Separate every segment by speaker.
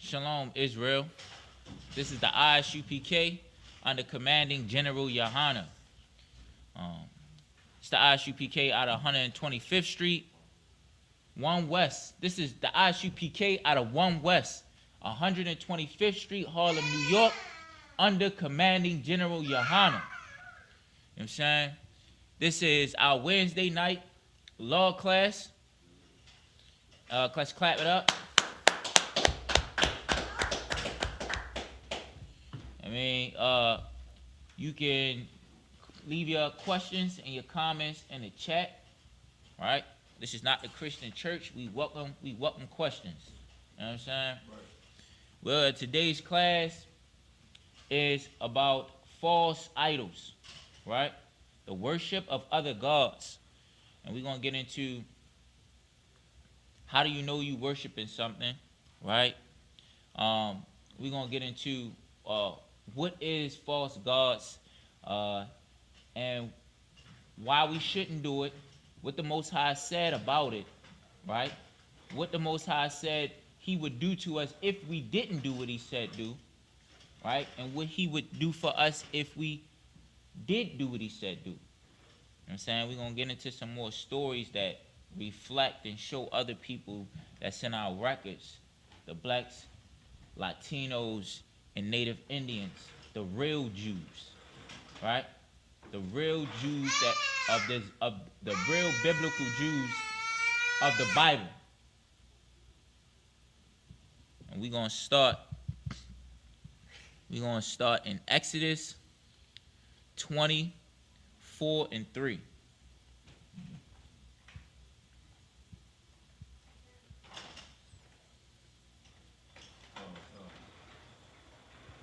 Speaker 1: Shalom, Israel. This is the Isupk under commanding General Yohana. It's the Isupk out of 125th Street, 1 West. This is the Isupk out of 1 West, 125th Street, Harlem, New York, under commanding General Yohana. You know what I'm saying? This is our Wednesday night law class. Let's clap it up. You can leave your questions and your comments in the chat. All right? This is not the Christian church. We welcome questions. You know what I'm saying? Right. Well, today's class is about false idols, right? The worship of other gods. And we're going to get into how do you know you worshiping something, right? We're going to get into what is false gods and why we shouldn't do it, what the Most High said about it, right? What the Most High said he would do to us if we didn't do what he said do, right? And what he would do for us if we did do what he said do. You know what I'm saying? We're going to get into some more stories that reflect and show other people that's in our records, the blacks, Latinos, and Native Indians, the real Jews, right? The real Jews of the real biblical Jews of the Bible. And we're gonna start in Exodus 20:4-3.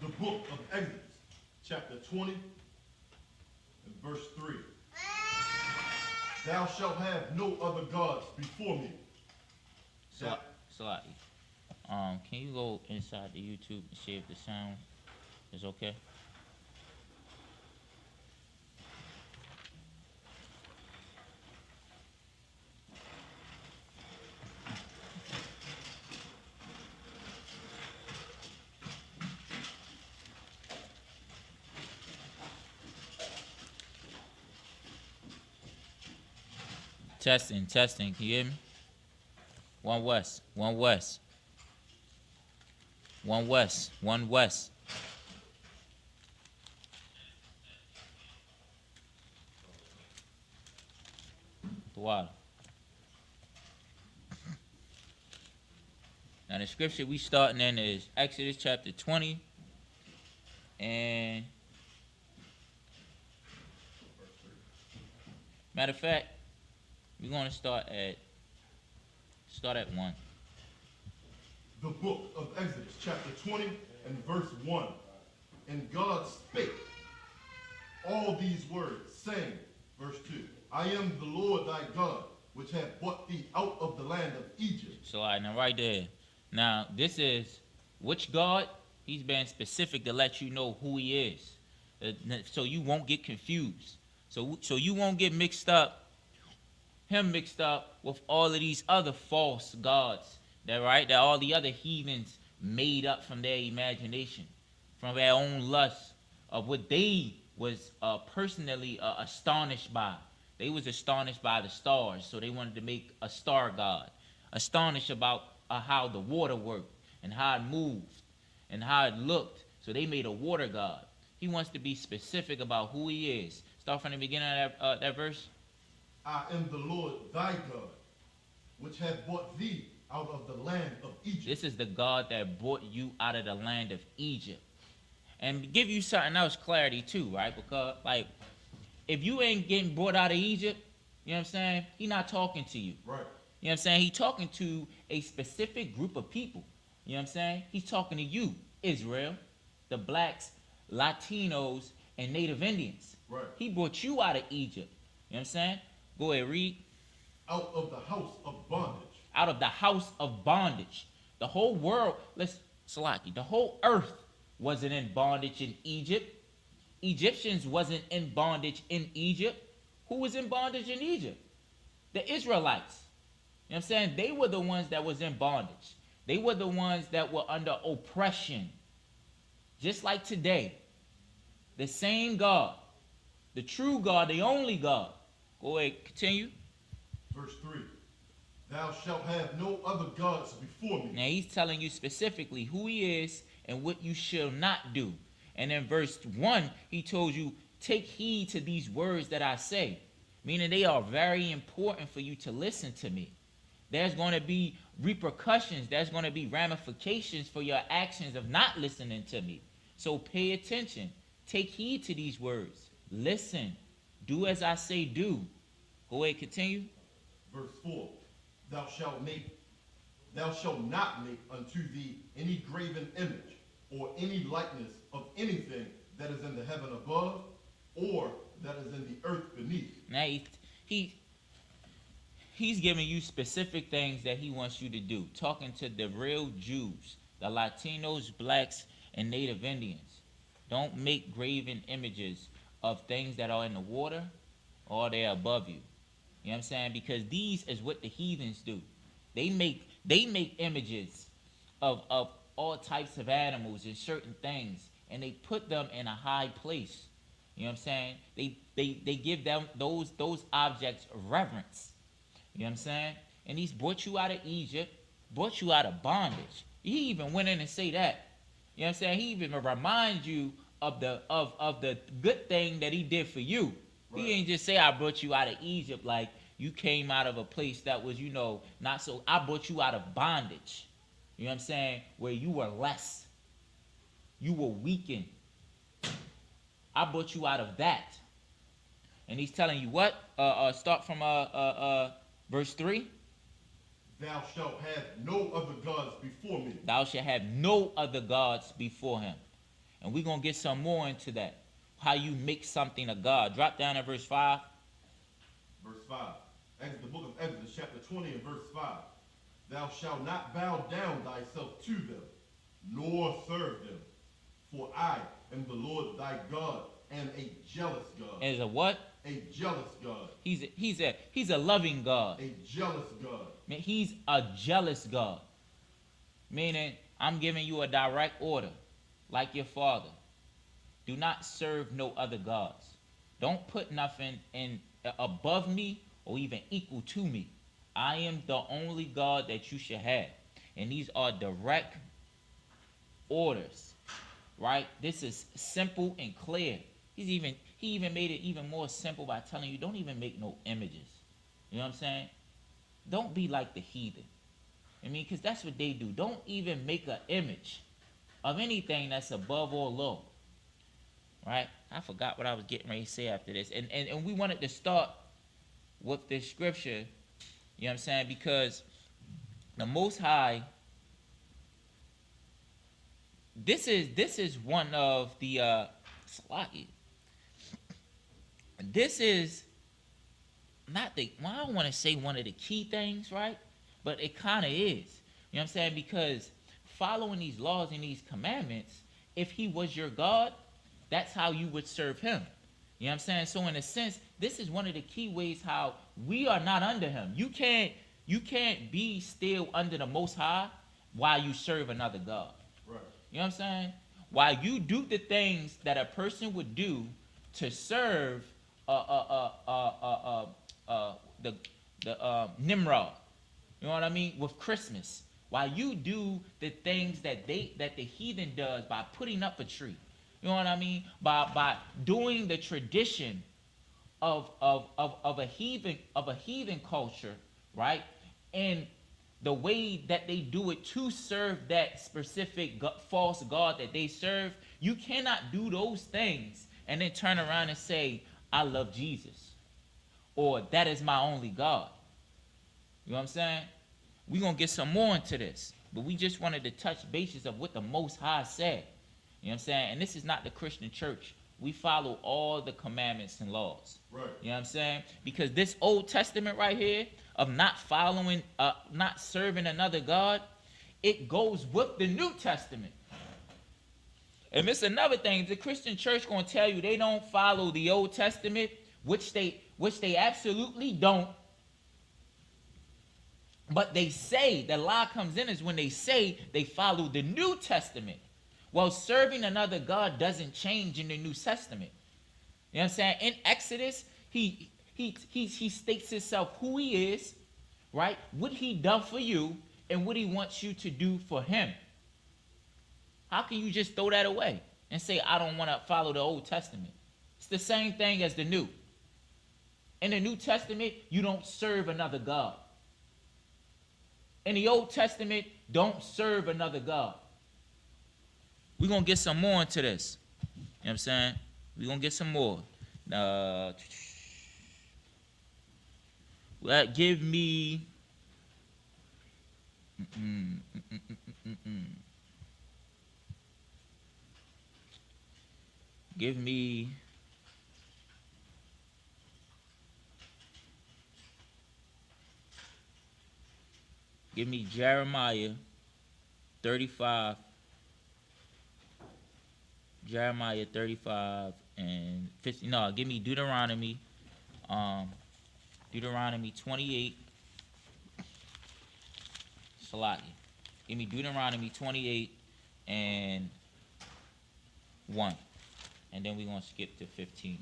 Speaker 2: The book of Exodus, chapter 20, and verse 3. Thou shalt have no other gods before me.
Speaker 1: Salaki. Can you go inside the YouTube and see if the sound is okay? Testing. Can you hear me? 1 West. The water. Now the scripture we starting in is Exodus chapter 20 and matter of fact, we're going to start at 1.
Speaker 2: The book of Exodus, chapter 20 and verse 1. And God spake all these words, saying, verse 2, I am the Lord thy God, which hath brought thee out of the land of Egypt.
Speaker 1: So, all right, now right there. Now, this is which God? He's been specific to let you know who he is. So you won't get confused. So you won't get mixed up with all of these other false gods that all the other heathens made up from their imagination, from their own lust of what they was personally astonished by. They was astonished by the stars, so they wanted to make a star god. Astonished about how the water worked and how it moved and how it looked, so they made a water god. He wants to be specific about who he is. Start from the beginning of that verse.
Speaker 2: I am the Lord thy God, which hath brought thee out of the land of Egypt.
Speaker 1: This is the God that brought you out of the land of Egypt. And give you something else clarity too, right? Because, if you ain't getting brought out of Egypt, you know what I'm saying? He not talking to you.
Speaker 2: Right.
Speaker 1: You know what I'm saying? He talking to a specific group of people. You know what I'm saying? He's talking to you, Israel, the blacks, Latinos, and Native Indians.
Speaker 2: Right.
Speaker 1: He brought you out of Egypt. You know what I'm saying? Go ahead, read.
Speaker 2: Out of the house of bondage.
Speaker 1: Out of the house of bondage. The whole world, the whole earth wasn't in bondage in Egypt. Egyptians wasn't in bondage in Egypt. Who was in bondage in Egypt? The Israelites. You know what I'm saying? They were the ones that was in bondage. They were the ones that were under oppression. Just like today. The same God. The true God, the only God. Go ahead, continue.
Speaker 2: Verse 3. Thou shalt have no other gods before me.
Speaker 1: Now he's telling you specifically who he is and what you shall not do. And in verse 1, he told you, take heed to these words that I say. Meaning they are very important for you to listen to me. There's going to be repercussions. There's going to be ramifications for your actions of not listening to me. So pay attention. Take heed to these words. Listen. Do as I say do. Go ahead, continue.
Speaker 2: Verse 4. Thou shalt not make unto thee any graven image or any likeness of anything that is in the heaven above or that is in the earth beneath.
Speaker 1: Now he's giving you specific things that he wants you to do. Talking to the real Jews, the Latinos, blacks, and Native Indians. Don't make graven images of things that are in the water or they're above you. You know what I'm saying? Because these is what the heathens do. They make images of all types of animals and certain things, and they put them in a high place. You know what I'm saying? They give them those objects reverence. You know what I'm saying? And he's brought you out of Egypt, brought you out of bondage. He even went in and say that. You know what I'm saying? He even reminds you of the good thing that he did for you. Right. He ain't just say, I brought you out of Egypt like you came out of a place that was, not so. I brought you out of bondage. You know what I'm saying? Where you were less. You were weakened. I brought you out of that. And he's telling you what? Start from verse 3.
Speaker 2: Thou shalt have no other gods before me.
Speaker 1: Thou shalt have no other gods before him. And we're going to get some more into that. How you make something a god. Drop down at verse 5.
Speaker 2: Verse 5. The book of Exodus, chapter 20 and verse 5. Thou shalt not bow down thyself to them, nor serve them. For I am the Lord thy God, and a jealous God.
Speaker 1: Is a what?
Speaker 2: A jealous God.
Speaker 1: He's a loving God.
Speaker 2: A jealous God.
Speaker 1: He's a jealous God. Meaning, I'm giving you a direct order, like your father. Do not serve no other gods. Don't put nothing in above me or even equal to me. I am the only God that you should have. And these are direct orders, right? This is simple and clear. He even made it even more simple by telling you, don't even make no images. You know what I'm saying? Don't be like the heathen. I mean, because that's what they do. Don't even make an image of anything that's above or low. Right? I forgot what I was getting ready to say after this. And we wanted to start with this scripture, you know what I'm saying? Because the Most High, this is one of the this is not the, well, I don't want to say one of the key things, right? But it kind of is. You know what I'm saying? Because following these laws and these commandments, if he was your God, that's how you would serve him. You know what I'm saying? So in a sense, this is one of the key ways how we are not under him. You can't be still under the Most High while you serve another God.
Speaker 2: Right.
Speaker 1: You know what I'm saying? While you do the things that a person would do to serve the Nimrod. You know what I mean? With Christmas. While you do the things that the heathen does by putting up a tree. You know what I mean? By doing the tradition of a heathen culture, right? And the way that they do it to serve that specific false god that they serve, you cannot do those things and then turn around and say, I love Jesus. Or that is my only God. You know what I'm saying? We're going to get some more into this. But we just wanted to touch bases of what the Most High said. You know what I'm saying? And this is not the Christian church. We follow all the commandments and laws.
Speaker 2: Right.
Speaker 1: You know what I'm saying? Because this Old Testament right here of not following, not serving another God, it goes with the New Testament. And it's another thing. The Christian church going to tell you they don't follow the Old Testament, which they absolutely don't. But they say, the lie comes in is when they say they follow the New Testament. Well, serving another God doesn't change in the New Testament. You know what I'm saying? In Exodus, he states himself who he is, right? What he done for you and what he wants you to do for him. How can you just throw that away and say, I don't want to follow the Old Testament? It's the same thing as the New. In the New Testament, you don't serve another God. In the Old Testament, don't serve another God. We're going to get some more into this. You know what I'm saying? We're going to get some more. Give me... Give me... Give me Jeremiah 35. Jeremiah 35 and 50. No, give me Deuteronomy. Deuteronomy 28. Salaki. Give me Deuteronomy 28 and 1. And then we're going to skip to 15.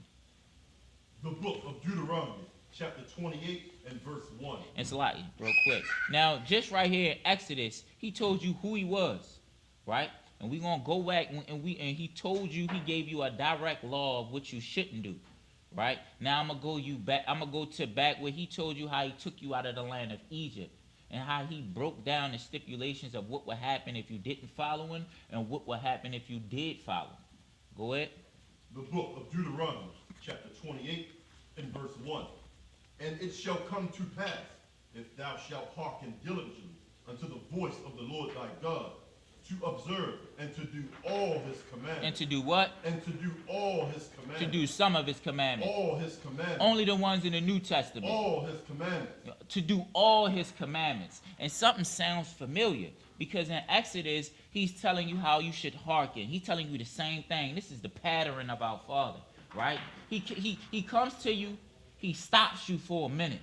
Speaker 2: The book of Deuteronomy, chapter 28 and verse 1.
Speaker 1: And Salaki, real quick. Now, just right here in Exodus, he told you who he was, right? And we're going to go back, and he told you, he gave you a direct law of what you shouldn't do, right? Now I'm going to go to back where he told you how he took you out of the land of Egypt and how he broke down the stipulations of what would happen if you didn't follow him and what would happen if you did follow him. Go ahead.
Speaker 2: The book of Deuteronomy, chapter 28 and verse 1. And it shall come to pass, if thou shalt hearken diligently unto the voice of the Lord thy God, to observe and to do all his commandments.
Speaker 1: And to do what?
Speaker 2: And to do all his commandments.
Speaker 1: To do some of his commandments.
Speaker 2: All his commandments.
Speaker 1: Only the ones in the New Testament.
Speaker 2: All his commandments.
Speaker 1: To do all his commandments. And something sounds familiar because in Exodus, he's telling you how you should hearken. He's telling you the same thing. This is the pattern of our Father, right? He comes to you. He stops you for a minute.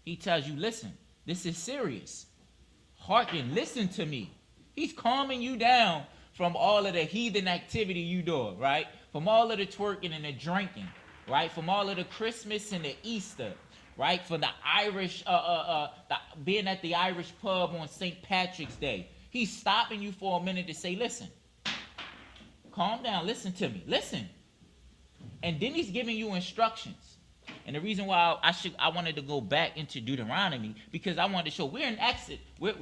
Speaker 1: He tells you, listen, this is serious. Hearken, listen to me. He's calming you down from all of the heathen activity you do, right? From all of the twerking and the drinking, right? From all of the Christmas and the Easter, right? From the Irish, being at the Irish pub on St. Patrick's Day. He's stopping you for a minute to say, listen, calm down, listen to me, listen. And then he's giving you instructions. And the reason why I wanted to go back into Deuteronomy, because I wanted to show we're in Exodus. We're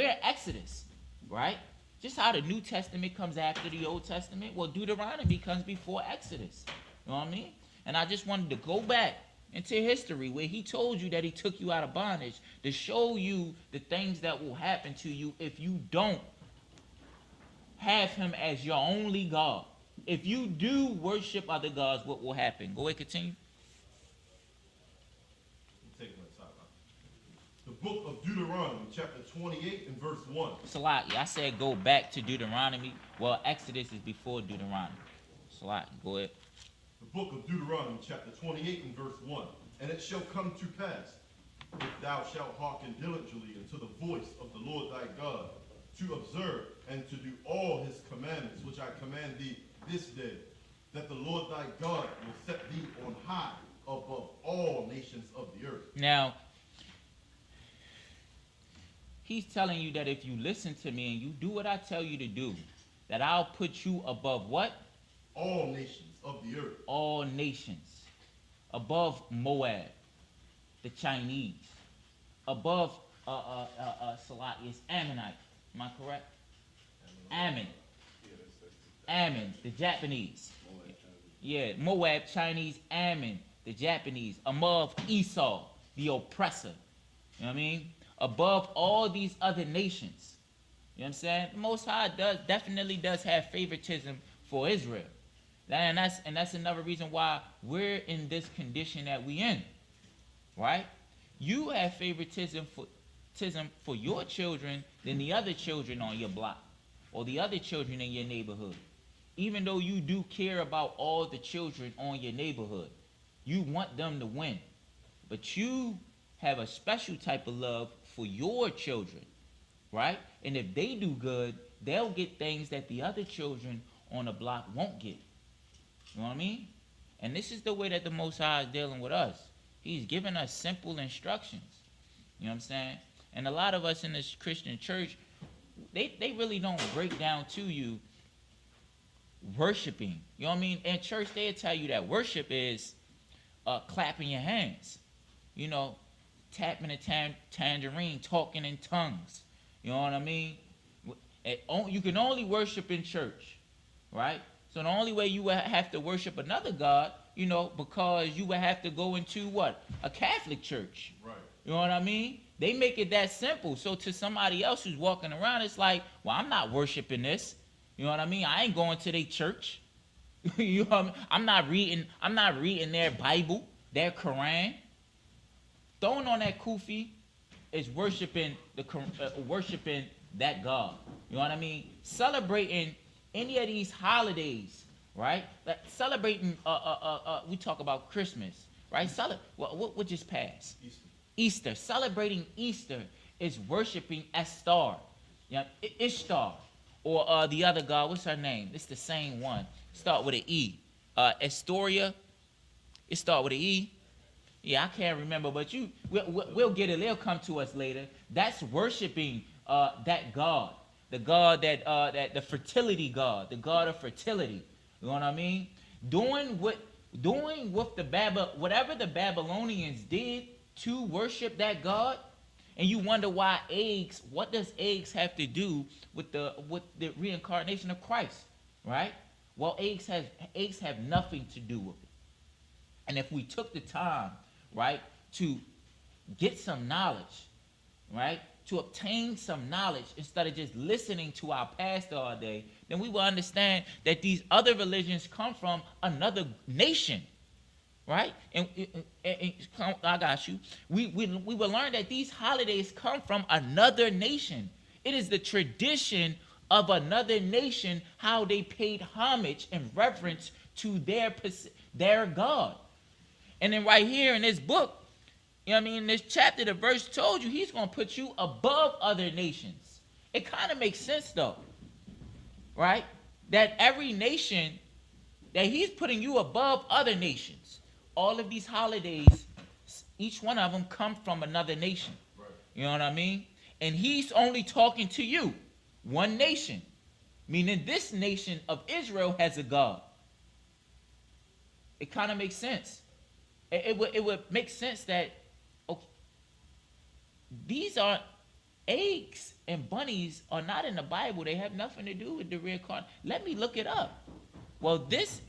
Speaker 1: in Exodus, right? Just how the New Testament comes after the Old Testament. Well, Deuteronomy comes before Exodus. You know what I mean? And I just wanted to go back into history where he told you that he took you out of bondage to show you the things that will happen to you if you don't have him as your only God. If you do worship other gods, what will happen? Go ahead, continue.
Speaker 2: The book of Deuteronomy, chapter 28 and verse 1.
Speaker 1: Salaki, I said go back to Deuteronomy. Well, Exodus is before Deuteronomy. Salaki, go ahead.
Speaker 2: The book of Deuteronomy, chapter 28 and verse 1. And it shall come to pass, if thou shalt hearken diligently unto the voice of the Lord thy God, to observe and to do all his commandments, which I command thee this day, that the Lord thy God will set thee on high above all nations of the earth.
Speaker 1: Now, he's telling you that if you listen to me and you do what I tell you to do, that I'll put you above what?
Speaker 2: All nations of the earth.
Speaker 1: All nations. Above Moab, the Chinese. Above Salaki is Ammonite. Am I correct? Ammon. Ammon, the Japanese. Yeah, Moab, Chinese, Ammon, the Japanese. Above Esau, the oppressor. You know what I mean? Above all these other nations. You know what I'm saying? The Most High definitely does have favoritism for Israel. And that's another reason why we're in this condition that we in. Right? You have favoritism for your children than the other children on your block or the other children in your neighborhood. Even though you do care about all the children on your neighborhood, you want them to win. But you have a special type of love for your children, right? And if they do good, they'll get things that the other children on the block won't get. You know what I mean? And this is the way that the Most High is dealing with us. He's giving us simple instructions. You know what I'm saying? And a lot of us in this Christian church, they really don't break down to you worshiping. You know what I mean? In church, they'll tell you that worship is clapping your hands. You know, tapping a tangerine, talking in tongues. You know what I mean? You can only worship in church, right? So the only way you would have to worship another God, you know, because you would have to go into what? A Catholic church.
Speaker 2: Right.
Speaker 1: You know what I mean? They make it that simple. So to somebody else who's walking around, it's like, well, I'm not worshiping this. You know what I mean? I ain't going to their church. You know what I mean? I'm not reading their Bible, their Quran. Throwing on that kufi is worshiping that God. You know what I mean? Celebrating any of these holidays, right? Like celebrating we talk about Christmas, right? What just passed? Easter. Celebrating Easter is worshiping Estar. Yeah, Ishtar. Or the other god, what's her name? It's the same one. Start with an E. Astoria. It start with an E. Yeah, I can't remember, but we'll get it. They'll come to us later. That's worshiping that God, the God that the fertility God, the God of fertility. You know what I mean? Doing with whatever the Babylonians did to worship that God, and you wonder why eggs. What does eggs have to do with the reincarnation of Christ? Right? Well, eggs have nothing to do with it. And if we took the time, right, to get some knowledge, right, to obtain some knowledge instead of just listening to our pastor all day, then we will understand that these other religions come from another nation, right? And I got you. We will learn that these holidays come from another nation. It is the tradition of another nation, how they paid homage and reverence to their God. And then right here in this book, you know what I mean, in this chapter, the verse told you he's going to put you above other nations. It kind of makes sense, though, right? That every nation, that he's putting you above other nations. All of these holidays, each one of them come from another nation. Right. You know what I mean? And he's only talking to you, one nation, meaning this nation of Israel has a God. It kind of makes sense. It would make sense that, okay, these are eggs and bunnies are not in the Bible. They have nothing to do with the reincarnation. Let me look it up. Well, this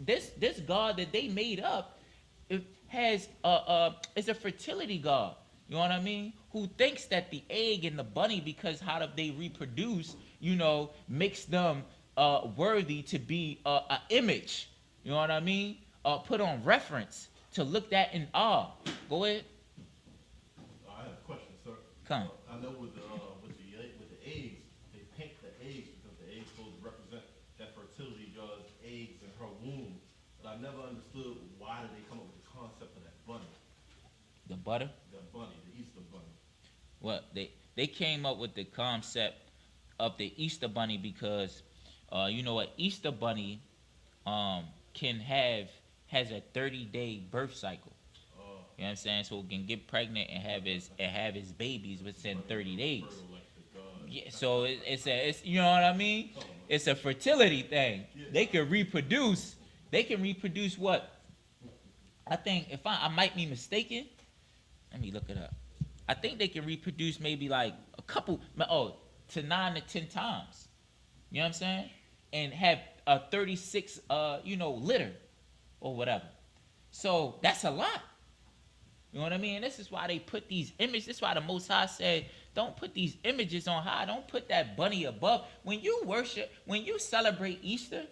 Speaker 1: God that they made up, it has is a fertility God. You know what I mean? Who thinks that the egg and the bunny, because how do they reproduce, you know, makes them worthy to be an image. You know what I mean? Put on reference. To look that in awe. Go ahead.
Speaker 2: I have a question, sir.
Speaker 1: Come.
Speaker 2: I know with the eggs, they paint the eggs because the eggs supposed to represent that fertility God's eggs in her womb. But I never understood why did they come up with the concept of that bunny.
Speaker 1: The butter?
Speaker 2: The bunny, the Easter bunny.
Speaker 1: Well, they came up with the concept of the Easter bunny because you know, an Easter bunny has a 30-day birth cycle. You know what I'm saying? So it can get pregnant and have his babies within 30 days. Yeah, so it's you know what I mean? It's a fertility thing. They can reproduce. They can reproduce what? I think if I might be mistaken. Let me look it up. I think they can reproduce maybe like a couple to 9 to 10 times. You know what I'm saying? And have a 36 litter. Or whatever. So that's a lot. You know what I mean? And this is why they put these images. This is why the Most High said, don't put these images on high. Don't put that bunny above. When you worship, when you celebrate Easter,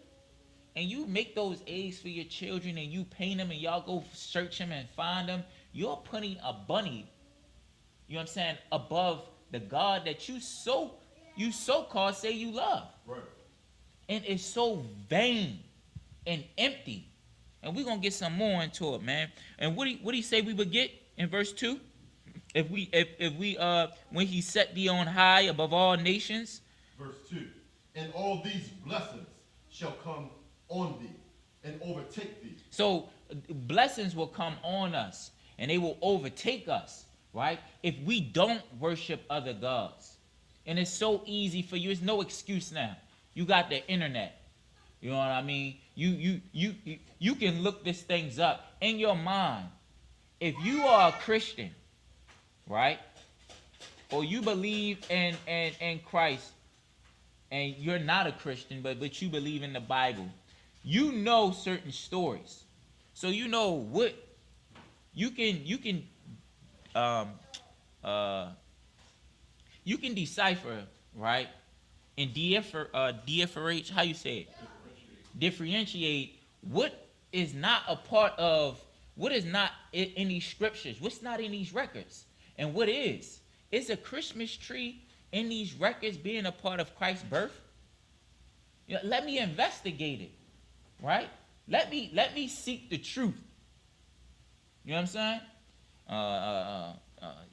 Speaker 1: and you make those eggs for your children, and you paint them, and y'all go search them and find them, you're putting a bunny, you know what I'm saying, above the God that you so-called say you love. Right. And it's so vain and empty. And we're going to get some more into it, man. And what do you say we would get in verse 2? If we when he set thee on high above all nations.
Speaker 2: Verse 2. And all these blessings shall come on thee and overtake thee.
Speaker 1: So blessings will come on us and they will overtake us, right? If we don't worship other gods. And it's so easy for you. It's no excuse now. You got the internet. You know what I mean? You can look these things up in your mind. If you are a Christian, right? Or you believe in Christ, and you're not a Christian, but you believe in the Bible, you know certain stories. So you know what you can decipher, right? And differentiate, how you say it? Differentiate what is not a part of, what is not in these scriptures, what's not in these records, and what is. Is a Christmas tree in these records being a part of Christ's birth? You know, let me investigate it, right? Let me seek the truth. You know what I'm saying?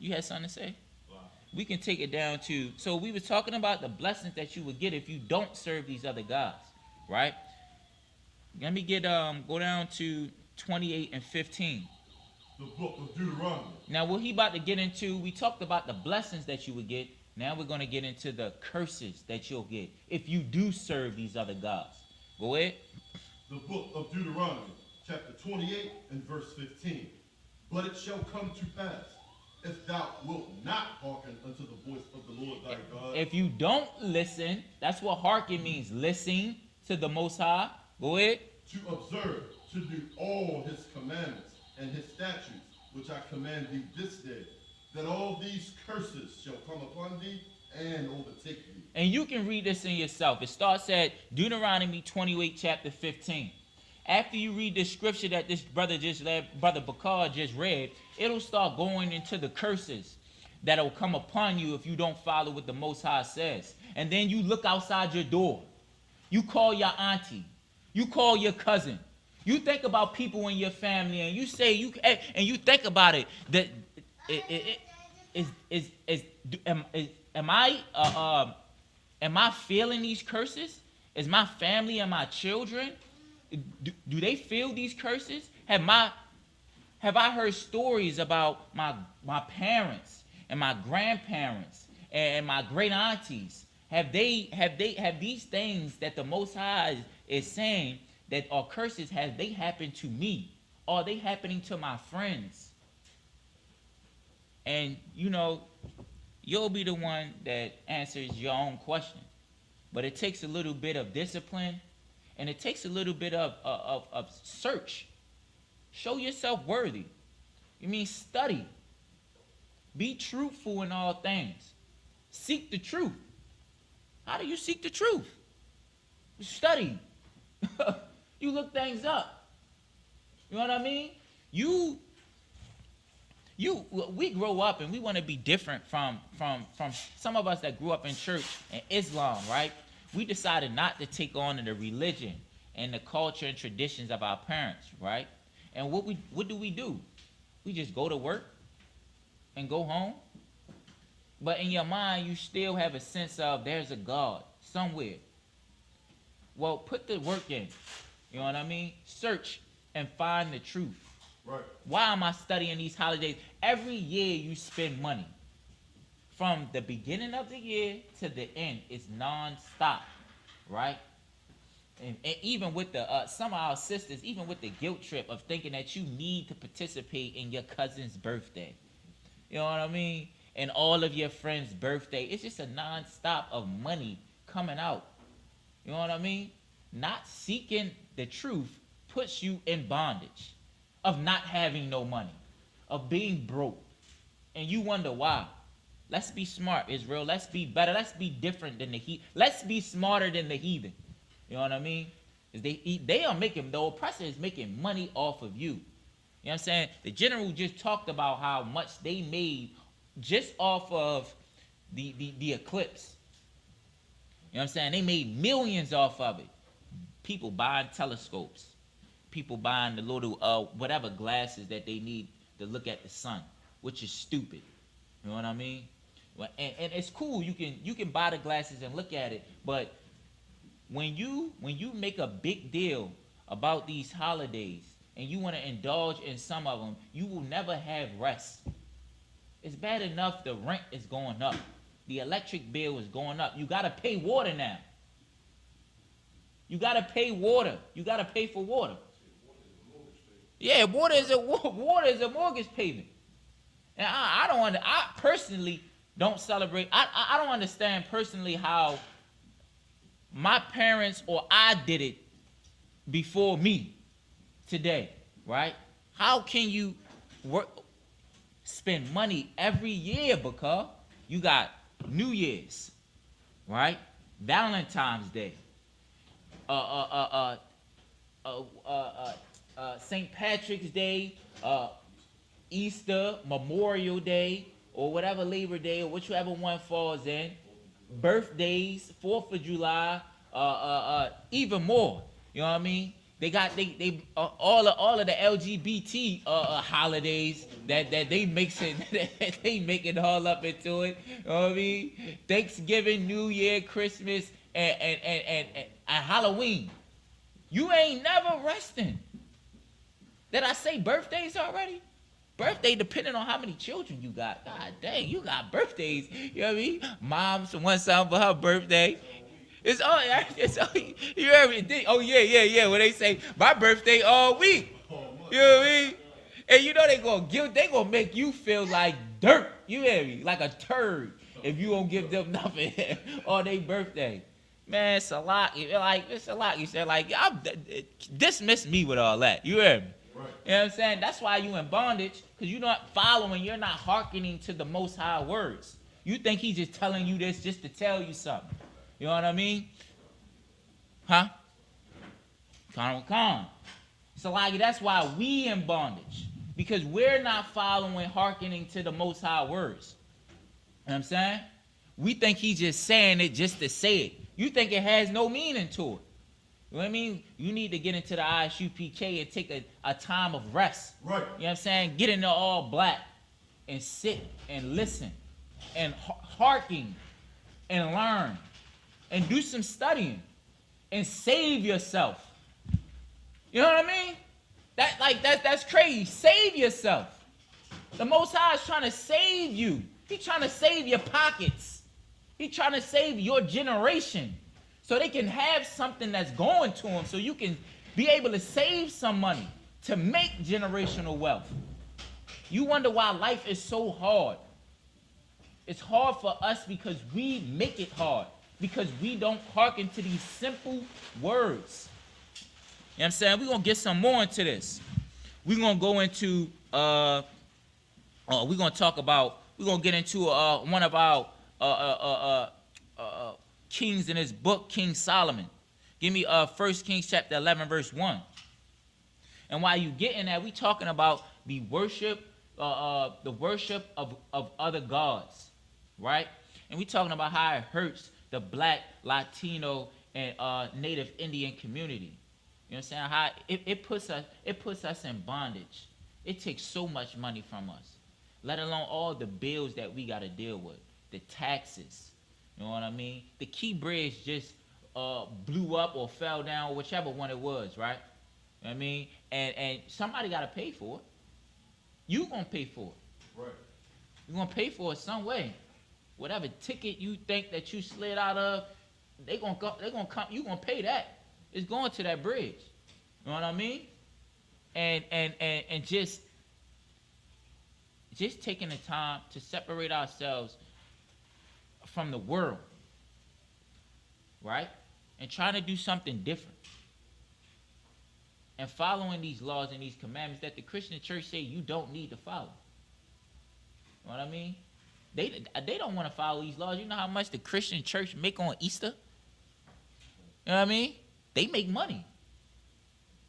Speaker 1: You had something to say? Wow. We can take it down to, so we were talking about the blessings that you would get if you don't serve these other gods, right? Let me get go down to 28 and 15.
Speaker 2: The book of Deuteronomy.
Speaker 1: Now what he about to get into, we talked about the blessings that you would get. Now we're going to get into the curses that you'll get if you do serve these other gods. Go ahead.
Speaker 2: The book of Deuteronomy, chapter 28 and verse 15. But it shall come to pass, if thou wilt not hearken unto the voice of the Lord thy God.
Speaker 1: If you don't listen, that's what hearken means. Listen to the Most High. Go ahead.
Speaker 2: To observe, to do all his commandments and his statutes, which I command thee this day, that all these curses shall come upon thee and overtake thee. And
Speaker 1: you can read this in yourself. It starts at Deuteronomy 28, chapter 15. After you read this scripture that this brother Bakar just read, it'll start going into the curses that'll come upon you if you don't follow what the Most High says. And then you look outside your door. You call your auntie. You call your cousin. You think about people in your family, and you say and you think about it. That am I feeling these curses? Is my family and my children, do they feel these curses? Have I heard stories about my parents and my grandparents and my great aunties? Have these things that the Most High is saying that are curses, have they happened to me? Are they happening to my friends? And you know, you'll be the one that answers your own question. But it takes a little bit of discipline, and it takes a little bit of search. Show yourself worthy. You mean study. Be truthful in all things. Seek the truth. How do you seek the truth? You study. You look things up. You know what I mean? We grow up and we want to be different from some of us that grew up in church and Islam, right? We decided not to take on the religion and the culture and traditions of our parents, right? And what do? We just go to work and go home. But in your mind, you still have a sense of there's a God somewhere. Well, put the work in. You know what I mean? Search and find the truth.
Speaker 2: Right.
Speaker 1: Why am I studying these holidays? Every year you spend money. From the beginning of the year to the end, it's non-stop, right? And even with the some of our sisters, even with the guilt trip of thinking that you need to participate in your cousin's birthday. You know what I mean? And all of your friends' birthday. It's just a non-stop of money coming out. You know what I mean? Not seeking the truth puts you in bondage of not having no money, of being broke. And you wonder why. Let's be smart, Israel. Let's be better. Let's be different than the heathen. Let's be smarter than the heathen. You know what I mean? The oppressor is making money off of you. You know what I'm saying? The general just talked about how much they made just off of the eclipse. You know what I'm saying? They made millions off of it. People buying telescopes. People buying the little whatever glasses that they need to look at the sun, which is stupid. You know what I mean? And it's cool. You can buy the glasses and look at it, but when you make a big deal about these holidays and you want to indulge in some of them, you will never have rest. It's bad enough the rent is going up, the electric bill is going up. You gotta pay water now. You gotta pay water. You gotta pay for water. Yeah, water is a mortgage payment. And I personally don't celebrate. I don't understand personally how my parents or I did it before me today, right? How can you spend money every year because you got New Year's, right? Valentine's Day, St. Patrick's Day, Easter, Memorial Day, or whatever Labor Day, or whichever one falls in, birthdays, 4th of July, even more. You know what I mean? They got all of the LGBT holidays that they mixing they making all up into it. You know what I mean? Thanksgiving, New Year, Christmas, and Halloween. You ain't never resting. Did I say birthdays already? Birthday depending on how many children you got. God dang, you got birthdays. You know what I mean? Mom's wants something for her birthday. You heard me? Oh yeah. When they say my birthday all week. You know what I mean? And you know they gonna make you feel like dirt. You hear me? Like a turd if you don't give them nothing on their birthday. Man, it's a lot. It's a lot. You said dismiss me with all that. You hear me?
Speaker 2: Right.
Speaker 1: You know what I'm saying? That's why you in bondage, because you're not following, you're not hearkening to the Most High words. You think he's just telling you this just to tell you something. You know what I mean? Huh? Con. So that's why we in bondage, because we're not following, hearkening to the Most High words. You know what I'm saying? We think he's just saying it just to say it. You think it has no meaning to it. You know what I mean? You need to get into the Isupk and take a time of rest.
Speaker 2: Right.
Speaker 1: You know what I'm saying? Get in there all black and sit and listen and hearken and learn and do some studying and save yourself. You know what I mean? That's crazy. Save yourself. The Most High is trying to save you. He's trying to save your pockets. He's trying to save your generation, so they can have something that's going to them, so you can be able to save some money to make generational wealth. You wonder why life is so hard. It's hard for us because we make it hard, because we don't hearken to these simple words. You know what I'm saying? We're going to get some more into this. We're going to go into, we're going to get into one of our kings in his book, King Solomon. Give me 1 Kings chapter 11, verse 1. And while you getting that, we talking about the worship of other gods, right? And we talking about how it hurts the black, Latino, and Native Indian community. You know what I'm saying? How it puts us in bondage. It takes so much money from us, let alone all the bills that we got to deal with, the taxes. You know what I mean? The Key Bridge just blew up or fell down, whichever one it was, right? You know what I mean? And somebody got to pay for it. You going to pay for it.
Speaker 2: Right.
Speaker 1: You're going to pay for it some way. Whatever ticket you think that you slid out of, they're going to come, you're going to pay that. It's going to that bridge. You know what I mean? And just taking the time to separate ourselves from the world, right? And trying to do something different. And following these laws and these commandments that the Christian church say you don't need to follow. You know what I mean? They don't want to follow these laws. You know how much the Christian church make on Easter? You know what I mean? They make money.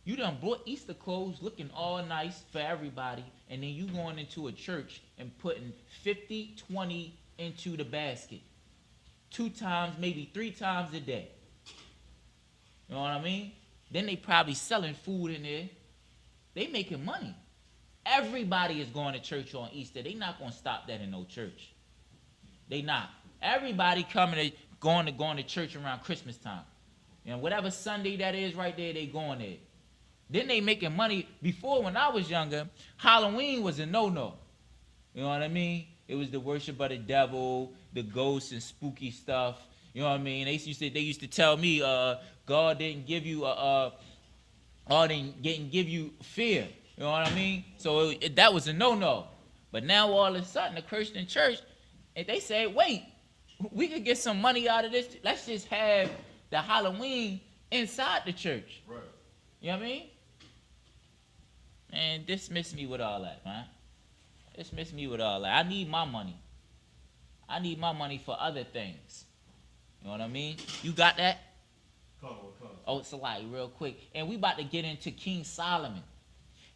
Speaker 1: You done bought Easter clothes looking all nice for everybody, and then you going into a church and putting 50, 20 into the basket. 2 times, maybe 3 times a day. You know what I mean? Then they probably selling food in there. They making money. everybody is going to church on Easter. They not going to stop that in no church. They not. Everybody going to church around Christmas time. You know, whatever Sunday that is right there, they going there. Then they making money. Before, when I was younger, Halloween was a no-no. You know what I mean? It was the worship of the devil, the ghosts and spooky stuff. You know what I mean? They used to tell me, God didn't give you didn't give you fear. You know what I mean? So that was a no-no. But now all of a sudden, the Christian church, they say, wait, we could get some money out of this. Let's just have the Halloween inside the church.
Speaker 2: Right.
Speaker 1: You know what I mean? Man, dismiss me with all that, man. Dismiss me with all that. I need my money. I need my money for other things. You know what I mean? You got that?
Speaker 2: Come.
Speaker 1: Oh, it's a lot, real quick. And we about to get into King Solomon.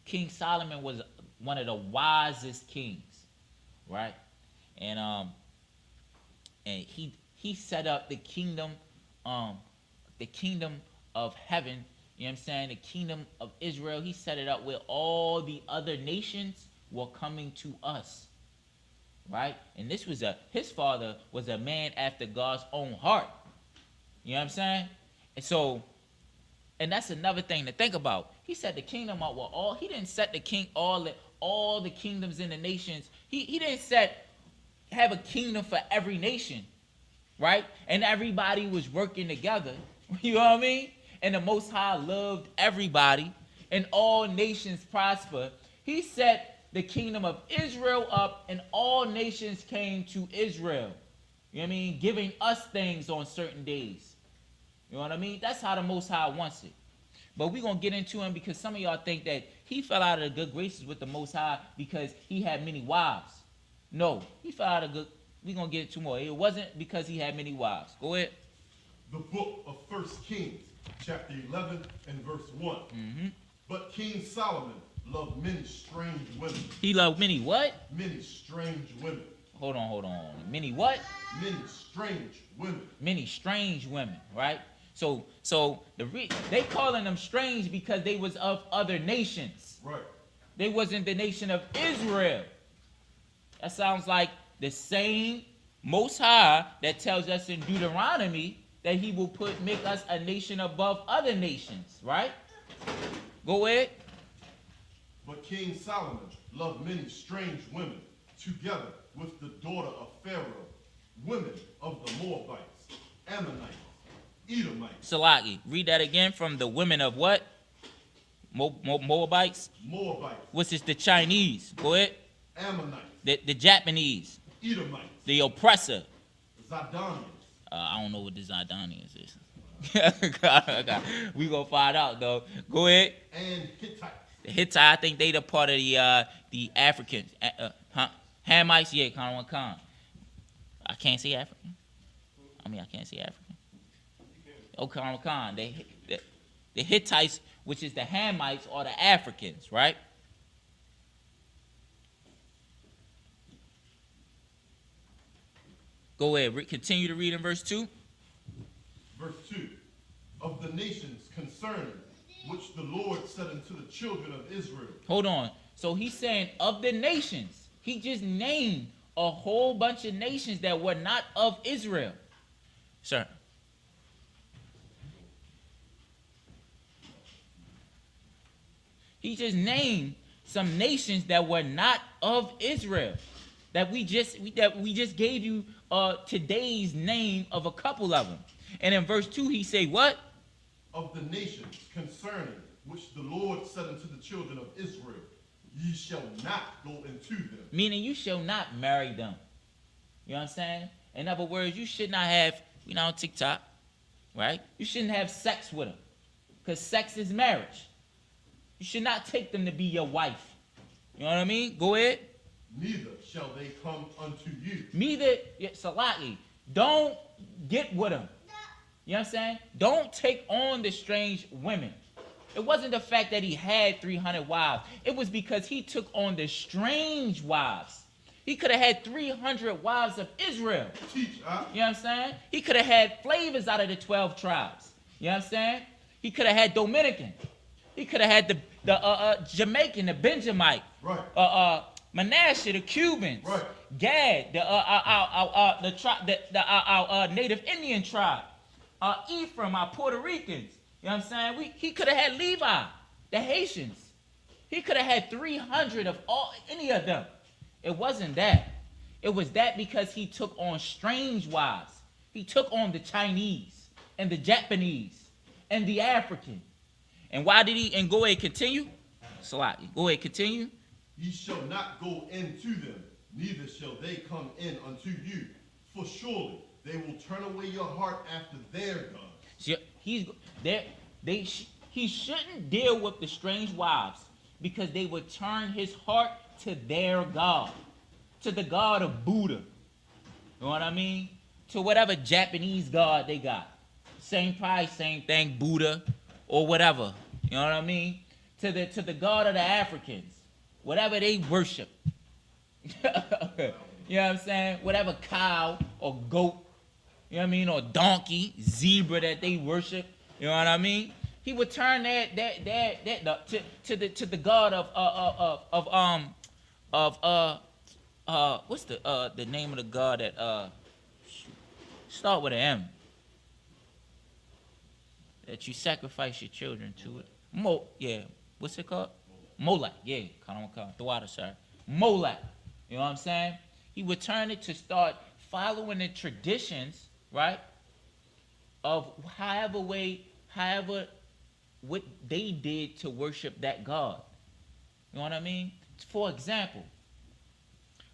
Speaker 1: King Solomon was one of the wisest kings, right? And he set up the kingdom of heaven. You know what I'm saying? The kingdom of Israel. He set it up where all the other nations were coming to us, right? And his father was a man after God's own heart. You know what I'm saying? And that's another thing to think about. He set the kingdom up with he didn't set all the kingdoms in the nations. He didn't have a kingdom for every nation, right? And everybody was working together. You know what I mean? And the Most High loved everybody, and all nations prosper. He set the kingdom of Israel up, and all nations came to Israel. You know what I mean? Giving us things on certain days. You know what I mean? That's how the Most High wants it. But we're going to get into him because some of y'all think that he fell out of the good graces with the Most High because he had many wives. No, he fell out of good. We're going to get into more. It wasn't because he had many wives. Go ahead.
Speaker 2: The book of 1 Kings, chapter 11 and verse 1.
Speaker 1: Mm-hmm.
Speaker 2: But King Solomon loved many strange women.
Speaker 1: He loved many what?
Speaker 2: Many strange women.
Speaker 1: Hold on. Many what?
Speaker 2: Many strange women.
Speaker 1: Many strange women, right? So they calling them strange because they was of other nations.
Speaker 2: Right.
Speaker 1: They wasn't the nation of Israel. That sounds like the same Most High that tells us in Deuteronomy that he will make us a nation above other nations, right? Go ahead.
Speaker 2: But King Solomon loved many strange women, together with the daughter of Pharaoh, women of the Moabites, Ammonites, Edomites.
Speaker 1: Salaki, read that again from the women of what? Moabites?
Speaker 2: Moabites.
Speaker 1: What's this? The Chinese. Go ahead.
Speaker 2: Ammonites.
Speaker 1: The Japanese.
Speaker 2: Edomites.
Speaker 1: The oppressor.
Speaker 2: Zidonians.
Speaker 1: I don't know what the Zidonians is. We gonna find out though. Go ahead.
Speaker 2: And Hittites.
Speaker 1: The Hittites, I think they the part of the Africans. Hamites, yeah, Khan. I can't say African. I can't say African. Oh, Khan. The Hittites, which is the Hamites, are the Africans, right? Go ahead. Continue to read in verse 2.
Speaker 2: Verse 2. Of the nations concerning which the Lord said unto the children of Israel.
Speaker 1: Hold on. So he's saying of the nations. He just named a whole bunch of nations that were not of Israel. Sir. He just named some nations that were not of Israel. That we just gave you today's name of a couple of them. And in verse 2 he say what?
Speaker 2: Of the nations concerning which the Lord said unto the children of Israel, ye shall not go into them. Meaning
Speaker 1: you shall not marry them. You know what I'm saying? In other words, you should not have, on TikTok, right? You shouldn't have sex with them. Because sex is marriage. You should not take them to be your wife. You know what I mean? Go ahead.
Speaker 2: Neither shall they come unto you.
Speaker 1: Salaki, don't get with them. You know what I'm saying? Don't take on the strange women. It wasn't the fact that he had 300 wives. It was because he took on the strange wives. He could have had 300 wives of Israel. You know what I'm saying? He could have had flavors out of the 12 tribes. You know what I'm saying? He could have had Dominican. He could have had the Jamaican, the Benjamite,
Speaker 2: Right.
Speaker 1: Manasseh, the Cubans,
Speaker 2: Right.
Speaker 1: Gad, our native Indian tribe, Ephraim, our Puerto Ricans. You know what I'm saying? He could have had Levi, the Haitians. He could have had 300 of any of them. It wasn't that. It was that because he took on strange wives. He took on the Chinese and the Japanese and the African. And why did he? And go ahead, continue. Salaki, go ahead, continue.
Speaker 2: Ye shall not go into them, neither shall they come in unto you. For surely they will turn away your heart after their gods.
Speaker 1: So he shouldn't deal with the strange wives because they would turn his heart to their God, to the God of Buddha. You know what I mean? To whatever Japanese God they got. Same price, same thing, Buddha or whatever. You know what I mean? To the God of the Africans, whatever they worship. You know what I'm saying? Whatever cow or goat, you know what I mean, or donkey, zebra that they worship. You know what I mean? He would turn that to the God of what's the name of the God that start with an M that you sacrifice your children to it. What's it called? Molech. Yeah, Molech. You know what I'm saying? He would turn it to start following the traditions, right? Of however what they did to worship that God. You know what I mean? For example,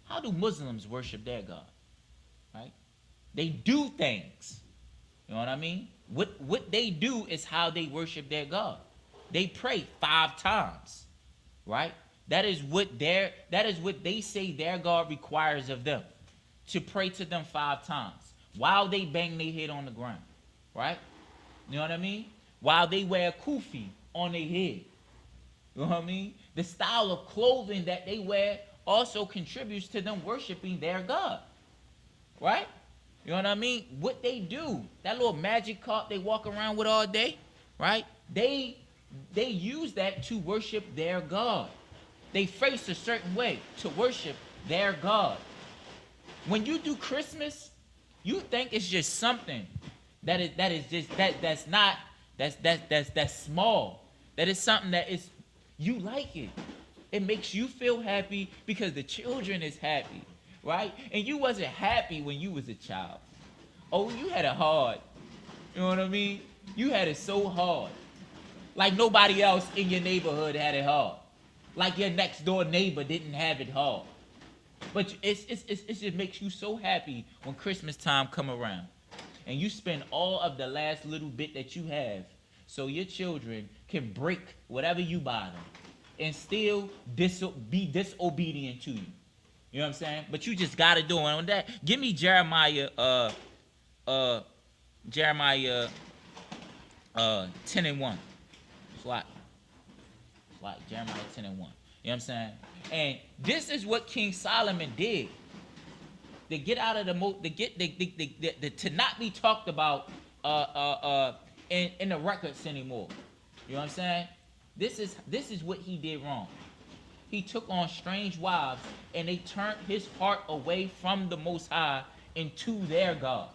Speaker 1: how do Muslims worship their God? Right? They do things. You know what I mean? What they do is how they worship their God. They pray 5 times. Right? That is what they say their God requires of them. To pray to them 5 times. While they bang their head on the ground. Right? You know what I mean? While they wear a kufi on their head. You know what I mean? The style of clothing that they wear also contributes to them worshiping their God. Right? You know what I mean? What they do, that little magic cart they walk around with all day, right? They use that to worship their God. They face a certain way to worship their God. When you do Christmas, you think it's just something that's small. That is something that is, you like it. It makes you feel happy because the children is happy, right? And you wasn't happy when you was a child. Oh, you had it hard. You know what I mean? You had it so hard. Like nobody else in your neighborhood had it hard. Like your next door neighbor didn't have it hard. But it just makes you so happy when Christmas time come around. And you spend all of the last little bit that you have so your children can break whatever you buy them and still be disobedient to you. You know what I'm saying? But you just got to do it. On that, give me Jeremiah 10:1. It's like Jeremiah 10:1. You know what I'm saying? And this is what King Solomon did. To get out of to not be talked about in the records anymore. You know what I'm saying? This is what he did wrong. He took on strange wives and they turned his heart away from the Most High into their gods.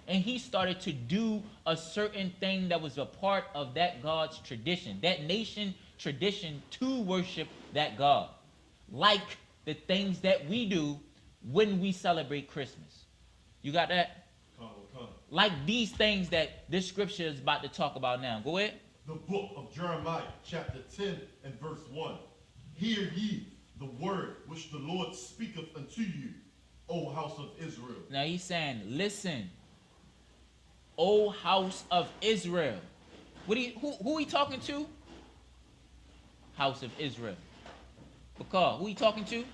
Speaker 1: And he started to do a certain thing that was a part of that God's tradition, that nation tradition to worship that God. Like the things that we do when we celebrate Christmas. You got that? Like these things that this scripture is about to talk about now. Go ahead.
Speaker 2: The book of Jeremiah, chapter 10 and verse 1. Hear ye the word which the Lord speaketh unto you, O house of Israel.
Speaker 1: Now he's saying, listen, O house of Israel. Who he talking to? House of Israel. Because who he talking to?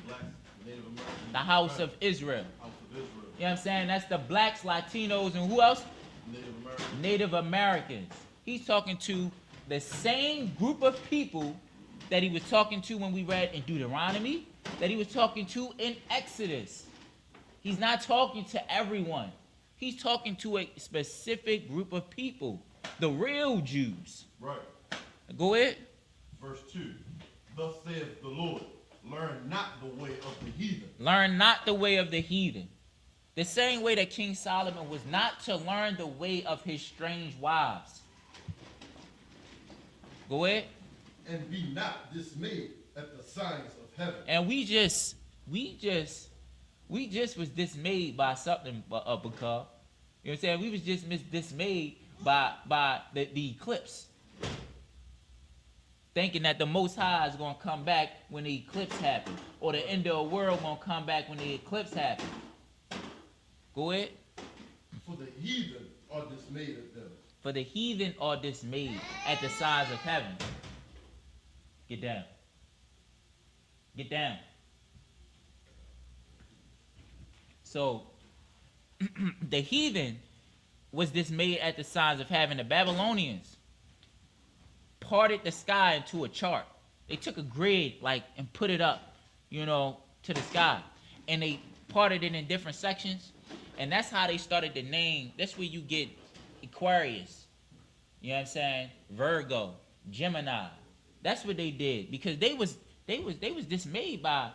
Speaker 2: Blacks, Native Americans.
Speaker 1: The house of Israel.
Speaker 2: House of Israel.
Speaker 1: You know what I'm saying? That's the blacks, Latinos, and who else?
Speaker 2: Native Americans.
Speaker 1: Native Americans. He's talking to the same group of people that he was talking to when we read in Deuteronomy, that he was talking to in Exodus. He's not talking to everyone. He's talking to a specific group of people, the real Jews.
Speaker 2: Right.
Speaker 1: Go ahead.
Speaker 2: Verse 2. Thus saith the Lord, learn not the way of the heathen.
Speaker 1: Learn not the way of the heathen. The same way that King Solomon was not to learn the way of his strange wives. Go ahead.
Speaker 2: And be not dismayed at the signs of heaven.
Speaker 1: And we just was dismayed by something, because, you know what I'm saying? We was just dismayed by the eclipse. Thinking that the Most High is going to come back when the eclipse happens. Or the end of the world going to come back when the eclipse happens. Go ahead.
Speaker 2: For the heathen are dismayed at them.
Speaker 1: For the heathen are dismayed at the sides of heaven. Get down. Get down. So, the heathen was dismayed at the sides of heaven. The Babylonians parted the sky into a chart. They took a grid, and put it up, to the sky. And they parted it in different sections. And that's how they started to name. That's where you get Aquarius. You know what I'm saying? Virgo, Gemini. That's what they did, because they was dismayed by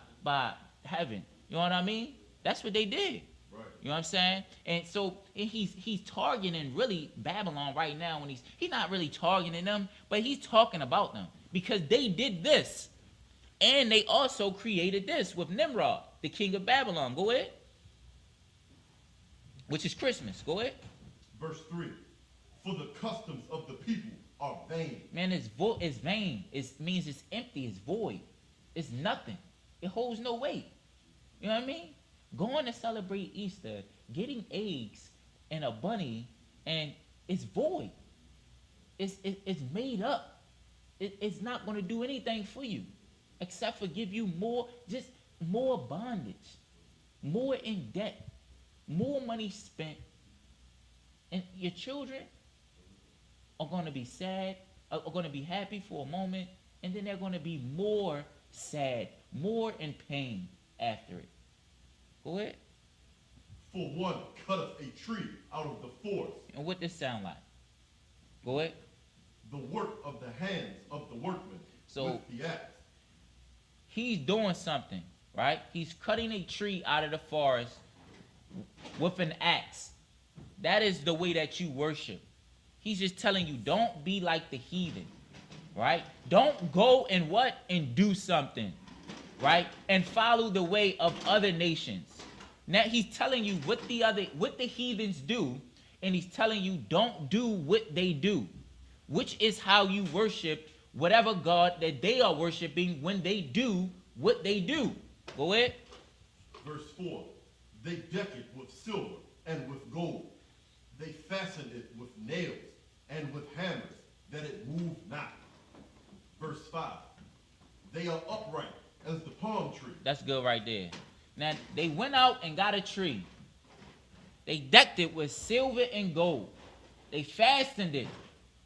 Speaker 1: heaven. You know what I mean? That's what they did.
Speaker 2: Right.
Speaker 1: You know what I'm saying? And so he's targeting really Babylon right now when he's not really targeting them, but he's talking about them because they did this. And they also created this with Nimrod, the king of Babylon. Go ahead. Which is Christmas. Go ahead.
Speaker 2: Verse 3. For the customs of the people are vain.
Speaker 1: Man, it's vain. It means it's empty. It's void. It's nothing. It holds no weight. You know what I mean? Going to celebrate Easter, getting eggs and a bunny, and it's void. It's made up. It's not going to do anything for you except for give you more bondage, more in debt, more money spent. And your children are going to be sad, are going to be happy for a moment, and then they're going to be more sad, more in pain after it. Go ahead.
Speaker 2: For one cutteth a tree out of the forest.
Speaker 1: And what this sound like? Go ahead.
Speaker 2: The work of the hands of the workman with the axe.
Speaker 1: He's doing something, right? He's cutting a tree out of the forest with an axe. That is the way that you worship. He's just telling you, don't be like the heathen, right? Don't go and do something, right? And follow the way of other nations. Now he's telling you what the heathens do, and he's telling you don't do what they do, which is how you worship whatever God that they are worshiping when they do what they do. Go ahead.
Speaker 2: Verse 4. They deck it with silver and with gold. They fasten it with nails and with hammers, that it move not. Verse 5. They are upright as the palm tree.
Speaker 1: That's good right there. Now, they went out and got a tree. They decked it with silver and gold. They fastened it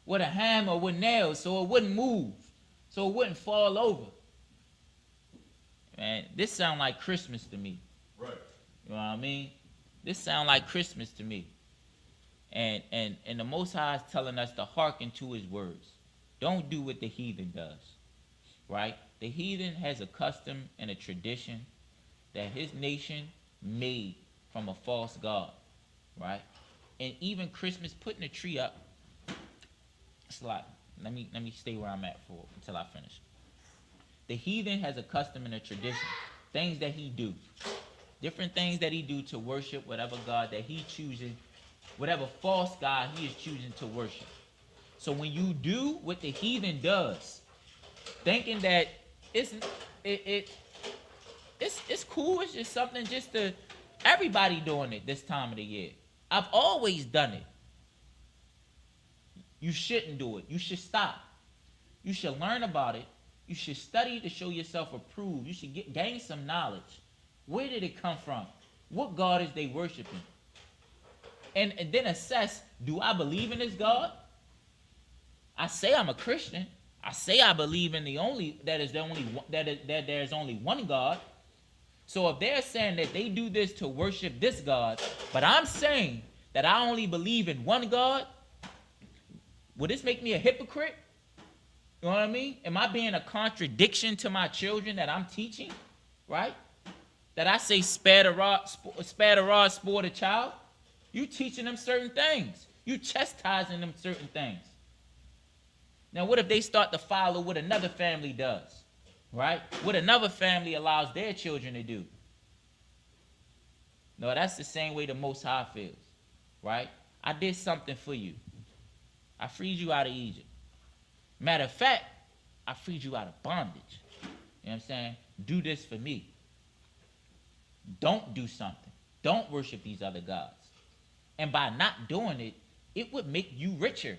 Speaker 1: with a hammer with nails so it wouldn't move, so it wouldn't fall over. Man, this sounds like Christmas to me.
Speaker 2: Right.
Speaker 1: You know what I mean? This sounds like Christmas to me. And the Most High is telling us to hearken to his words. Don't do what the heathen does. Right? The heathen has a custom and a tradition that his nation made from a false god. Right? And even Christmas, putting a tree up, it's like, let me stay where I'm at until I finish. The heathen has a custom and a tradition. Things that he do. Different things that he do to worship whatever God that he choosing, whatever false god he is choosing to worship. So when you do what the heathen does, thinking that it's cool, it's just something just to everybody doing it this time of the year. I've always done it. You shouldn't do it. You should stop. You should learn about it. You should study to show yourself approved. You should gain some knowledge. Where did it come from? What God is they worshiping? And then assess, do I believe in this God? I say I'm a Christian. I say I believe in that there's only one God. So if they're saying that they do this to worship this God, but I'm saying that I only believe in one God, will this make me a hypocrite? You You know what I mean? Am I being a contradiction to my children that I'm teaching? Right? That I say spare the rod, spoil the child? You teaching them certain things. You chastising them certain things. Now, what if they start to follow what another family does? Right? What another family allows their children to do? No, that's the same way the Most High feels. Right? I did something for you. I freed you out of Egypt. Matter of fact, I freed you out of bondage. You know what I'm saying? Do this for me. Don't do something. Don't worship these other gods. And by not doing it, it would make you richer.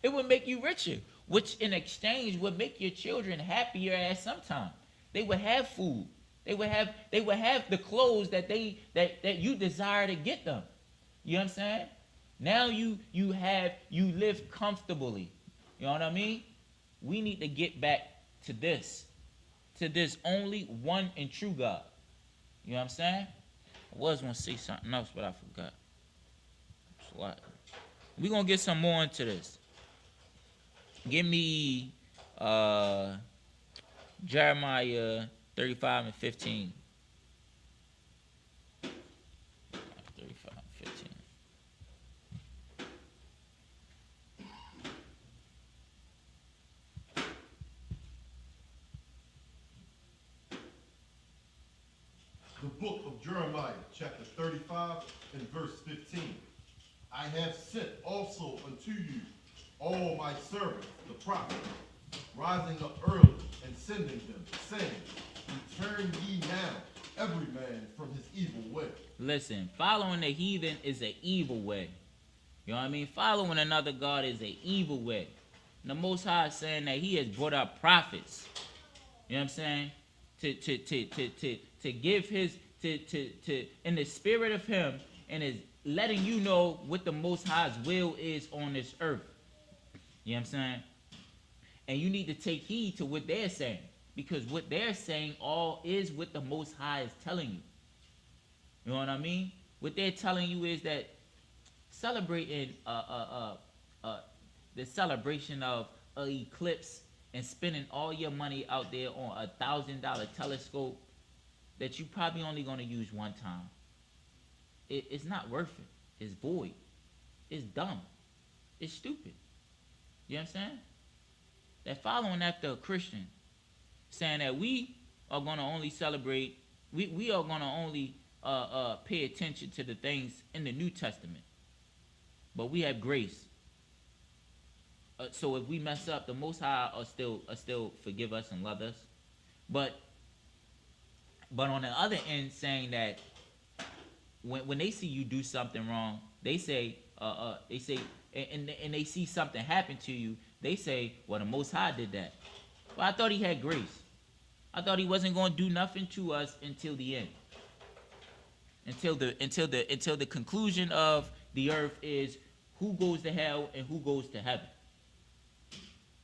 Speaker 1: It would make you richer, which in exchange would make your children happier at some time. They would have food. They would have the clothes that you desire to get them. You know what I'm saying? Now you live comfortably. You know what I mean? We need to get back to this only one and true God. You know what I'm saying? I was going to say something else, but I forgot. We're going to get some more into this. Give me Jeremiah 35 and 15. 35 and 15.
Speaker 2: The book of Jeremiah, chapter 35 and verse 15. I have sent also unto you all my servants, the prophets, rising up early and sending them, saying, return ye now, every man from his evil way.
Speaker 1: Listen, following the heathen is an evil way. You know what I mean? Following another God is an evil way. And the Most High is saying that he has brought up prophets. You know what I'm saying? To give his, in the spirit of him, and is letting you know what the Most High's will is on this earth. You know what I'm saying? And you need to take heed to what they're saying, because what they're saying all is what the Most High is telling you. You know what I mean? What they're telling you is that celebrating the celebration of an eclipse and spending all your money out there on $1,000 telescope that you probably only going to use one time. It's not worth it. It's void. It's dumb. It's stupid. You know what I'm saying? They're following after a Christian, saying that we are going to only celebrate, we are going to only pay attention to the things in the New Testament. But we have grace. So if we mess up, the Most High will still forgive us and love us. But on the other end, saying that when they see you do something wrong, they say, and they see something happen to you, they say, well, the Most High did that. Well, I thought he had grace. I thought he wasn't going to do nothing to us until the end. Until the conclusion of the earth is who goes to hell and who goes to heaven.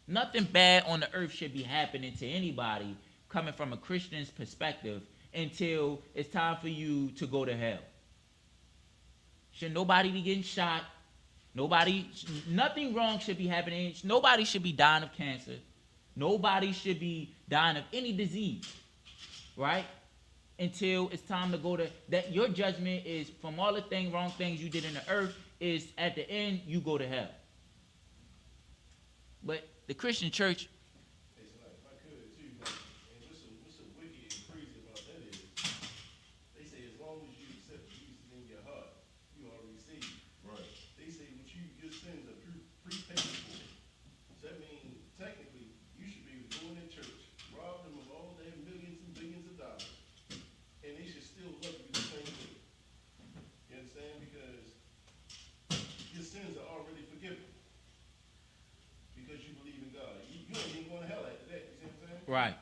Speaker 1: Nothing bad on the earth should be happening to anybody coming from a Christian's perspective until it's time for you to go to hell. Should nobody be getting shot? Nothing wrong should be happening. Nobody should be dying of cancer. Nobody should be dying of any disease, right? Until it's time to go to, that your judgment is from all the wrong things you did in the earth, is at the end, you go to hell. But the Christian church, right.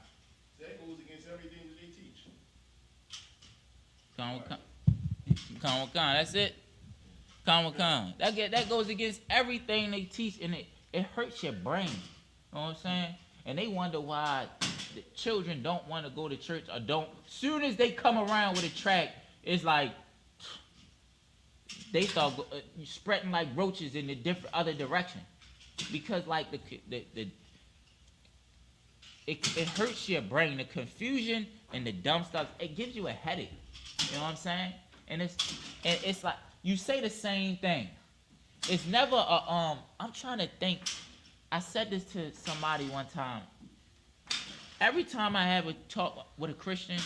Speaker 2: That goes against everything that they teach.
Speaker 1: Con. That's it. Con. That goes against everything they teach, and it hurts your brain. You know what I'm saying? And they wonder why the children don't want to go to church or don't. Soon as they come around with a tract, it's like they start spreading like roaches in the other direction. because like it hurts your brain. The confusion and the dumb stuff, it gives you a headache. You know what I'm saying? And it's like you say the same thing. It's never a I'm trying to think. I said this to somebody one time. Every time I have a talk with a Christian,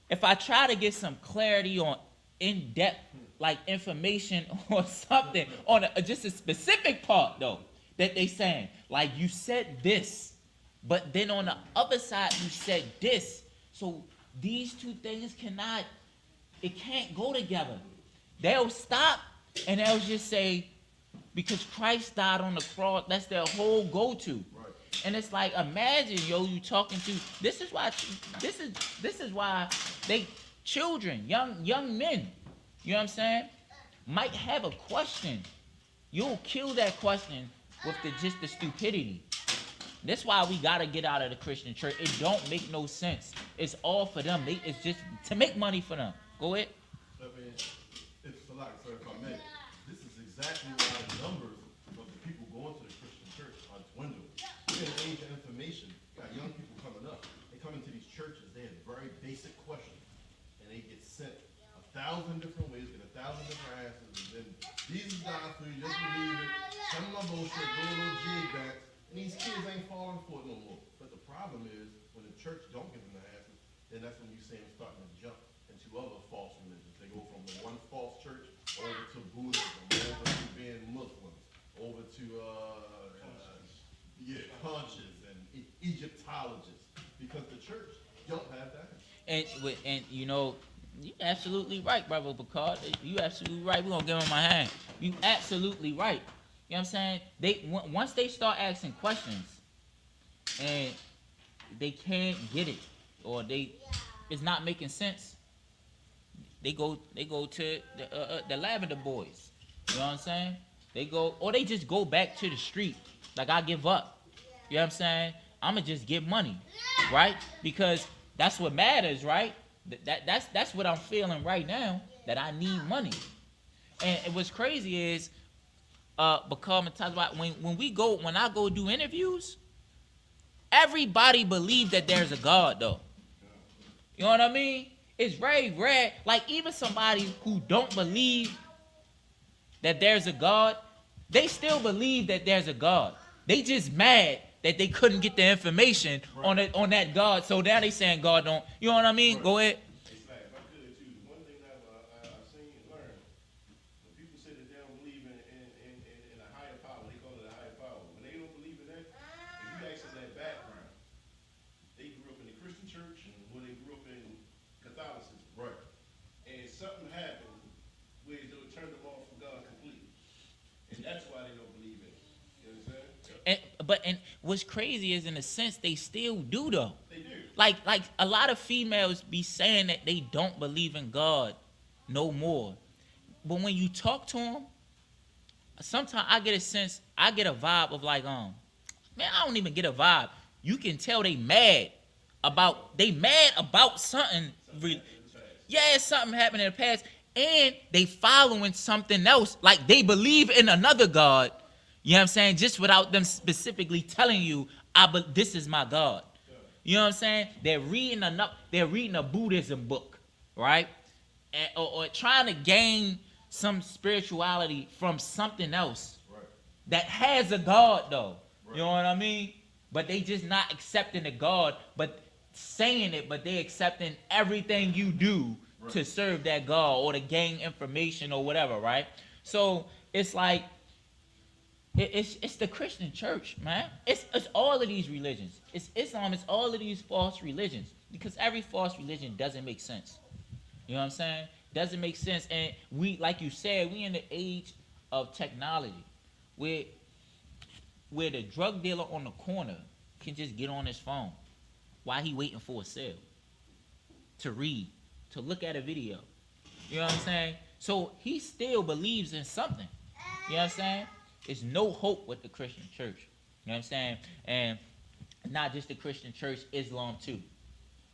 Speaker 1: if I try to get some clarity on in-depth like information or something on just a specific part though that they saying, like you said this, but then on the other side you said this, so these two things can't go together. They'll stop and they'll just say, because Christ died on the cross, that's their whole go-to. Right. And it's like, imagine, you talking to, this is why they children, young men, you know what I'm saying, might have a question. You'll kill that question with just the stupidity. That's why we gotta get out of the Christian church. It don't make no sense. It's all for them. It's just to make money for them. Go ahead.
Speaker 2: I mean, it's a lot, sir, if I may. This is exactly why the numbers of the people going to the Christian church are dwindling. We're in an age of information. You got young people coming up. They come into these churches, they have very basic questions, and they get sent 1,000 different ways, get 1,000 different answers, and then Jesus died for you, just believe it. Some of my bullshit, go a little jig back, and these kids ain't falling for it no more. But the problem is, when the church don't give them the answers, then that's when you see them starting to jump into other false religions. They go from the one false church over to Buddhism, over to being Muslims, over to conscious and Egyptologists, because the church don't have that.
Speaker 1: And you absolutely right, brother Picard. You absolutely right. We're gonna give him my hand. You absolutely right. You know what I'm saying? Once they start asking questions and they can't get it, or it's not making sense, they go to the Lavender Boys. You know what I'm saying? They go, or they just go back to the street. Like, I give up. You know what I'm saying? I'ma just get money, right? Because that's what matters, right? That's what I'm feeling right now, that I need money. And what's crazy is, because when I go do interviews, everybody believes that there's a God though. You know what I mean? It's very rare. Like, even somebody who don't believe that there's a God, they still believe that there's a God. They just mad that they couldn't get the information on that God. So now they saying God don't. You know what I mean? Go ahead.
Speaker 3: One thing that I've seen and learned, when people say that they don't believe in a higher power, they call it a higher power. When they don't believe in that, if you ask them their background, they grew up in the Christian church or they grew up in Catholicism.
Speaker 2: Right.
Speaker 3: And something happened where it turned them off from God completely. And that's why they don't believe in it. You understand?
Speaker 1: And what's crazy is, in a sense, they still do though.
Speaker 3: They do.
Speaker 1: Like a lot of females be saying that they don't believe in God no more. But when you talk to them, sometimes I get a vibe of like, man, I don't even get a vibe. You can tell they mad about something. Yeah, something happened in the past, and they following something else. Like, they believe in another God. You know what I'm saying? Just without them specifically telling you, this is my God. You know what I'm saying? They're reading a Buddhism book, right? Or trying to gain some spirituality from something else that has a God though. You know what I mean? But they just not accepting the God, but saying it, but they accepting everything you do to serve that God or to gain information or whatever, right? So it's like, it's the Christian church, man. It's all of these religions. It's Islam. It's all of these false religions, because every false religion doesn't make sense. You know what I'm saying? Doesn't make sense. And we, like you said, we in the age of technology, where the drug dealer on the corner can just get on his phone while he waiting for a sale, to read, to look at a video. You know what I'm saying? So he still believes in something. You know what I'm saying? There's no hope with the Christian church. You know what I'm saying? And not just the Christian church, Islam too.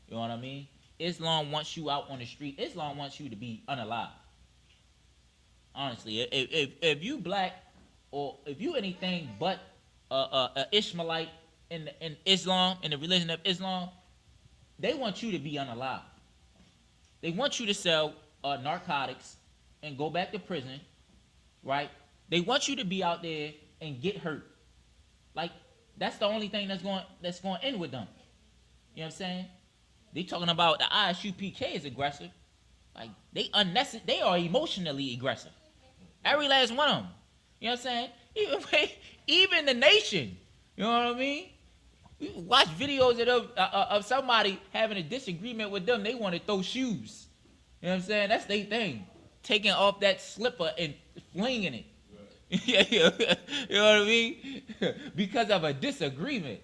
Speaker 1: You know what I mean? Islam wants you out on the street. Islam wants you to be unalive. Honestly, if you black or if you anything but a Ishmaelite in Islam, in the religion of Islam, they want you to be unalive. They want you to sell narcotics and go back to prison, right? They want you to be out there and get hurt. Like, that's the only thing that's going to end with them. You know what I'm saying? They talking about the Isupk is aggressive. Like, they are emotionally aggressive. Every last one of them. You know what I'm saying? Even the nation. You know what I mean? We watch videos of somebody having a disagreement with them. They want to throw shoes. You know what I'm saying? That's their thing. Taking off that slipper and flinging it. Right. You know what I mean? Because of a disagreement.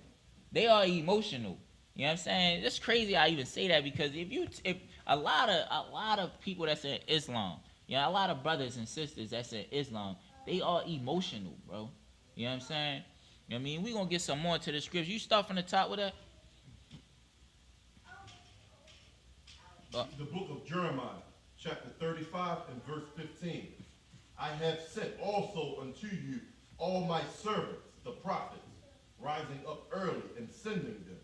Speaker 1: They are emotional. You know what I'm saying? It's crazy I even say that, because if a lot of people that's in Islam, you know, a lot of brothers and sisters that's in Islam, they are emotional, bro. You know what I'm saying? You know what I mean? We're going to get some more into the scripture. You start from the top with that?
Speaker 2: The book of Jeremiah, chapter 35 and verse 15. I have sent also unto you all my servants, the prophets, rising up early and sending them,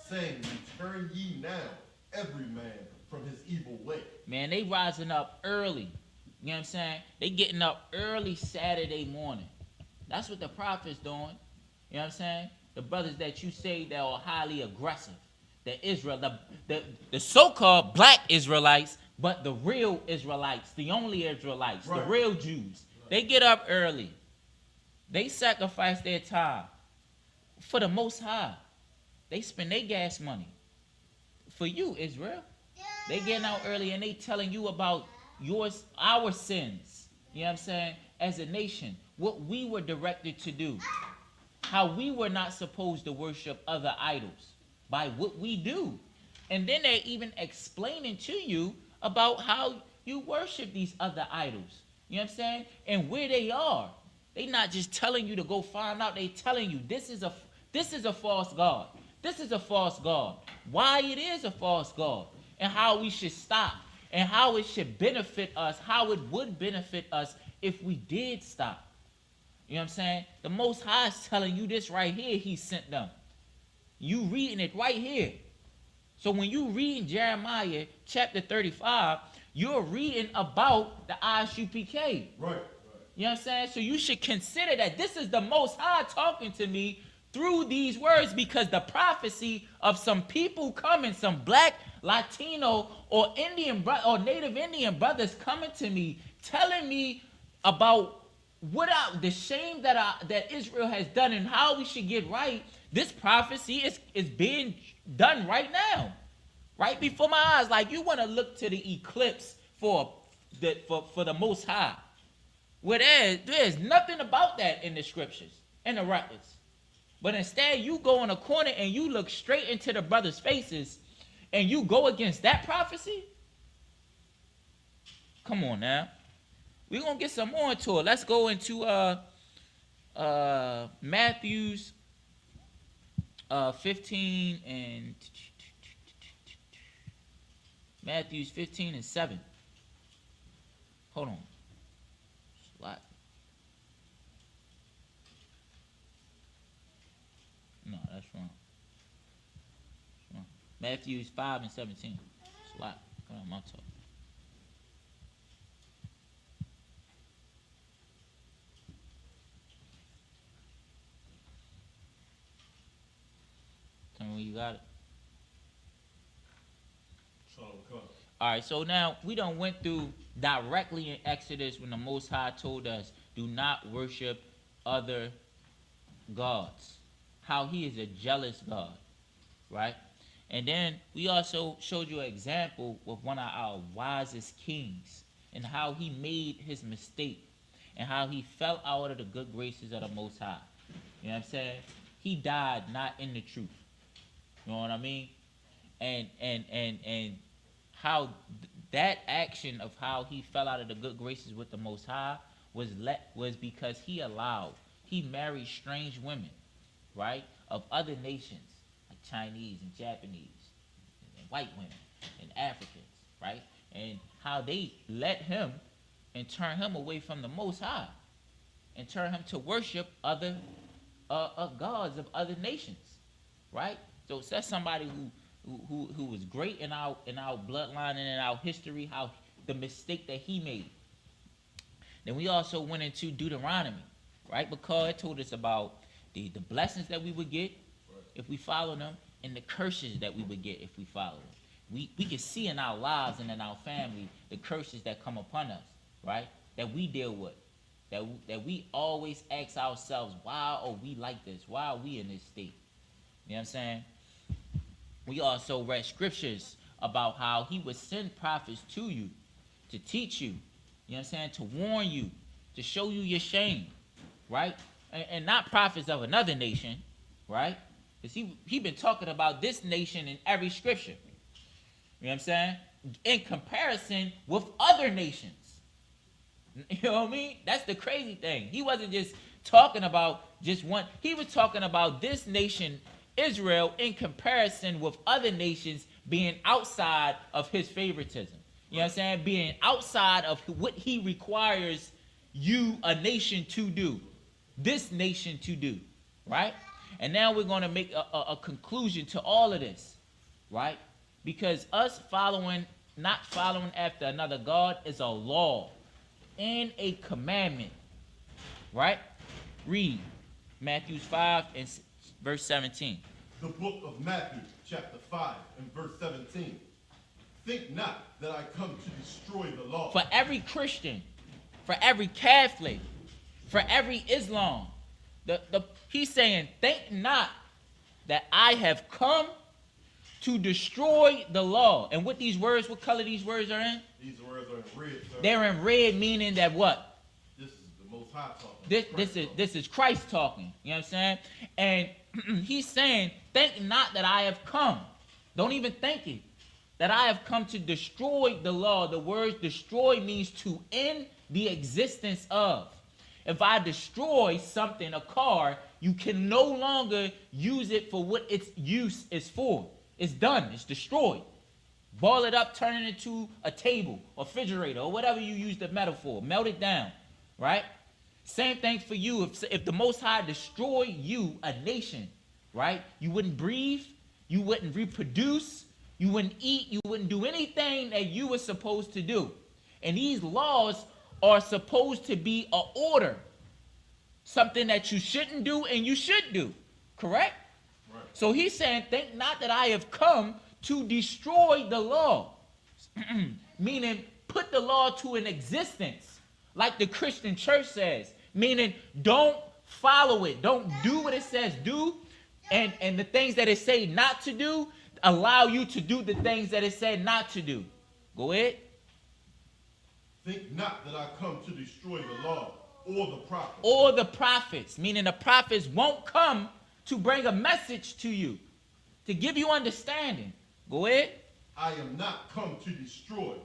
Speaker 2: saying, return ye now, every man from his evil way.
Speaker 1: Man, they rising up early. You know what I'm saying? They getting up early Saturday morning. That's what the prophets doing. You know what I'm saying? The brothers that you say that are highly aggressive. The so-called black Israelites, but the real Israelites, the only Israelites, right, the real Jews. Right. They get up early. They sacrifice their time for the Most High. They spend their gas money for you, Israel. They getting out early and they telling you about our sins. You know what I'm saying? As a nation, what we were directed to do, how we were not supposed to worship other idols by what we do. And then they're even explaining to you about how you worship these other idols. You know what I'm saying? And where they are. They not just telling you to go find out. They telling you this is a false god. This is a false god. Why it is a false god. And how we should stop. And how it should benefit us. How it would benefit us if we did stop. You know what I'm saying? The Most High is telling you this right here. He sent them. You reading it right here. So when you read Jeremiah chapter 35, you're reading about the Isupk.
Speaker 2: Right.
Speaker 1: You know what I'm saying? So you should consider that this is the Most High talking to me through these words, because the prophecy of some people coming, some black, Latino, or Native Indian brothers coming to me, telling me about the shame that Israel has done and how we should get right. This prophecy is being done right now, right before my eyes. Like, you want to look to the eclipse for the Most High, where there's nothing about that in the scriptures, in the records. But instead, you go in a corner and you look straight into the brothers' faces and you go against that prophecy? Come on now. We're going to get some more into it. Let's go into Matthew's 15 and Matthew's 15 and 7. Hold on. What? No, that's wrong. That's wrong. Matthew's 5 and 17. It's a lot. Hold on, my talk. Tell me when you got it. All right, so now we done went through directly in Exodus when the Most High told us, do not worship other gods. How he is a jealous God, right? And then we also showed you an example with one of our wisest kings and how he made his mistake and how he fell out of the good graces of the Most High. You know what I'm saying? He died not in the truth. You know what I mean? And how that action of how he fell out of the good graces with the Most High was because he married strange women, right, of other nations, like Chinese and Japanese and white women and Africans, right? And how they let him and turn him away from the Most High. and turn him to worship other gods of other nations, right? So that's somebody who was great in our bloodline and in our history, how the mistake that he made. Then we also went into Deuteronomy, right? Because it told us about the blessings that we would get if we follow them, and the curses that we would get if we follow them. We can see in our lives and in our family the curses that come upon us, right? That we deal with. That we always ask ourselves, why are we like this? Why are we in this state? You know what I'm saying? We also read scriptures about how he would send prophets to you to teach you, you know what I'm saying, to warn you, to show you your shame, right? And not prophets of another nation, right? Because he been talking about this nation in every scripture. You know what I'm saying? In comparison with other nations. You know what I mean? That's the crazy thing. He wasn't just talking about just one. He was talking about this nation, Israel, in comparison with other nations being outside of his favoritism. You know what I'm saying? Being outside of what he requires you, a nation, to do. This nation to do. Right? And now we're going to make a conclusion to all of this. Right? Because us not following after another God is a law and a commandment. Right? Read Matthew 5 and verse 17.
Speaker 2: The book of Matthew, chapter 5 and verse 17. Think not that I come to destroy the law.
Speaker 1: For every Christian, for every Catholic, for every Islam, he's saying, think not that I have come to destroy the law. And what color these words are in?
Speaker 2: These words are in red, sir.
Speaker 1: They're in red, meaning that what?
Speaker 2: This is the Most High talking.
Speaker 1: This is Christ talking. You know what I'm saying? And he's saying, think not that I have come. Don't even think it. That I have come to destroy the law. The word destroy means to end the existence of. If I destroy something, a car, you can no longer use it for what its use is for. It's done. It's destroyed. Ball it up, turn it into a table, a refrigerator, or whatever you use the metaphor. Melt it down, right? Same thing for you. If the Most High destroy you, a nation, right? You wouldn't breathe. You wouldn't reproduce. You wouldn't eat. You wouldn't do anything that you were supposed to do. And these laws are supposed to be an order. Something that you shouldn't do and you should do. Correct?
Speaker 2: Right.
Speaker 1: So he's saying, think not that I have come to destroy the law. Meaning, put the law to an existence. Like the Christian church says. Meaning, don't follow it. Don't do what it says do. And the things that it say not to do, allow you to do the things that it said not to do. Go ahead.
Speaker 2: Think not that I come to destroy the law or the prophets.
Speaker 1: Or the prophets, meaning the prophets won't come to bring a message to you, to give you understanding. Go ahead.
Speaker 2: I am not come to destroy,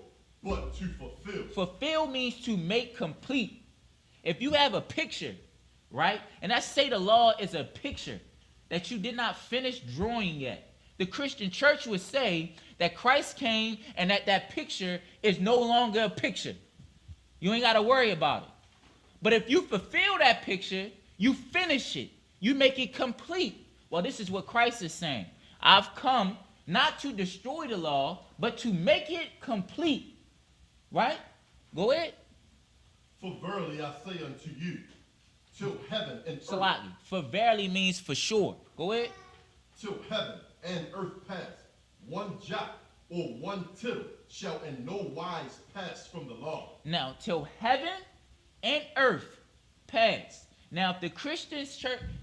Speaker 2: but to fulfill.
Speaker 1: Fulfill means to make complete. If you have a picture, right, and let's say the law is a picture that you did not finish drawing yet, the Christian church would say that Christ came and that picture is no longer a picture. You ain't got to worry about it. But if you fulfill that picture, you finish it. You make it complete. Well, this is what Christ is saying. I've come not to destroy the law, but to make it complete. Right? Go ahead.
Speaker 2: For verily I say unto you, till heaven and earth.
Speaker 1: Salaki. For verily means for sure. Go ahead.
Speaker 2: Till heaven and earth pass, one jot or one tittle shall in no wise pass from the law.
Speaker 1: Now, till heaven and earth pass. Now, if the Christian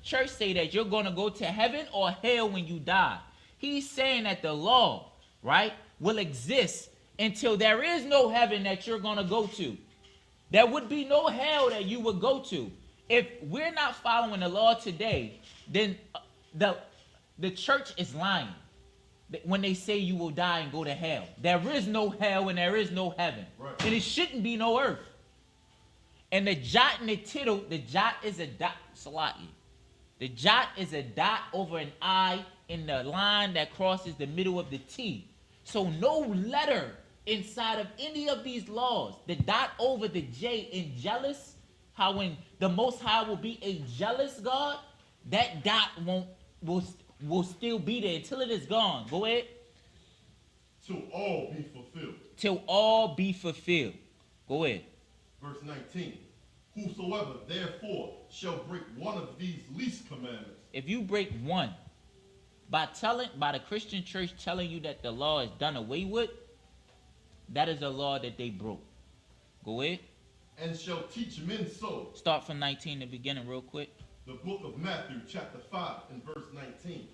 Speaker 1: church say that you're going to go to heaven or hell when you die, he's saying that the law, right, will exist until there is no heaven that you're going to go to. There would be no hell that you would go to. If we're not following the law today, then the church is lying when they say you will die and go to hell. There is no hell and there is no heaven.
Speaker 2: Right.
Speaker 1: And it shouldn't be no earth. And the jot and the tittle, the jot is a dot, Salaki. The jot is a dot over an I in the line that crosses the middle of the T. So no letter inside of any of these laws, the dot over the J in jealous, how when the Most High will be a jealous God, that dot will still be there until it is gone. Go ahead.
Speaker 2: Till all be fulfilled.
Speaker 1: Till all be fulfilled. Go ahead.
Speaker 2: Verse 19. Whosoever therefore shall break one of these least commandments.
Speaker 1: If you break one, by the Christian church telling you that the law is done away with, that is a law that they broke. Go ahead.
Speaker 2: And shall teach men so.
Speaker 1: Start from 19 in the beginning real quick.
Speaker 2: The book of Matthew, chapter 5, and verse 19.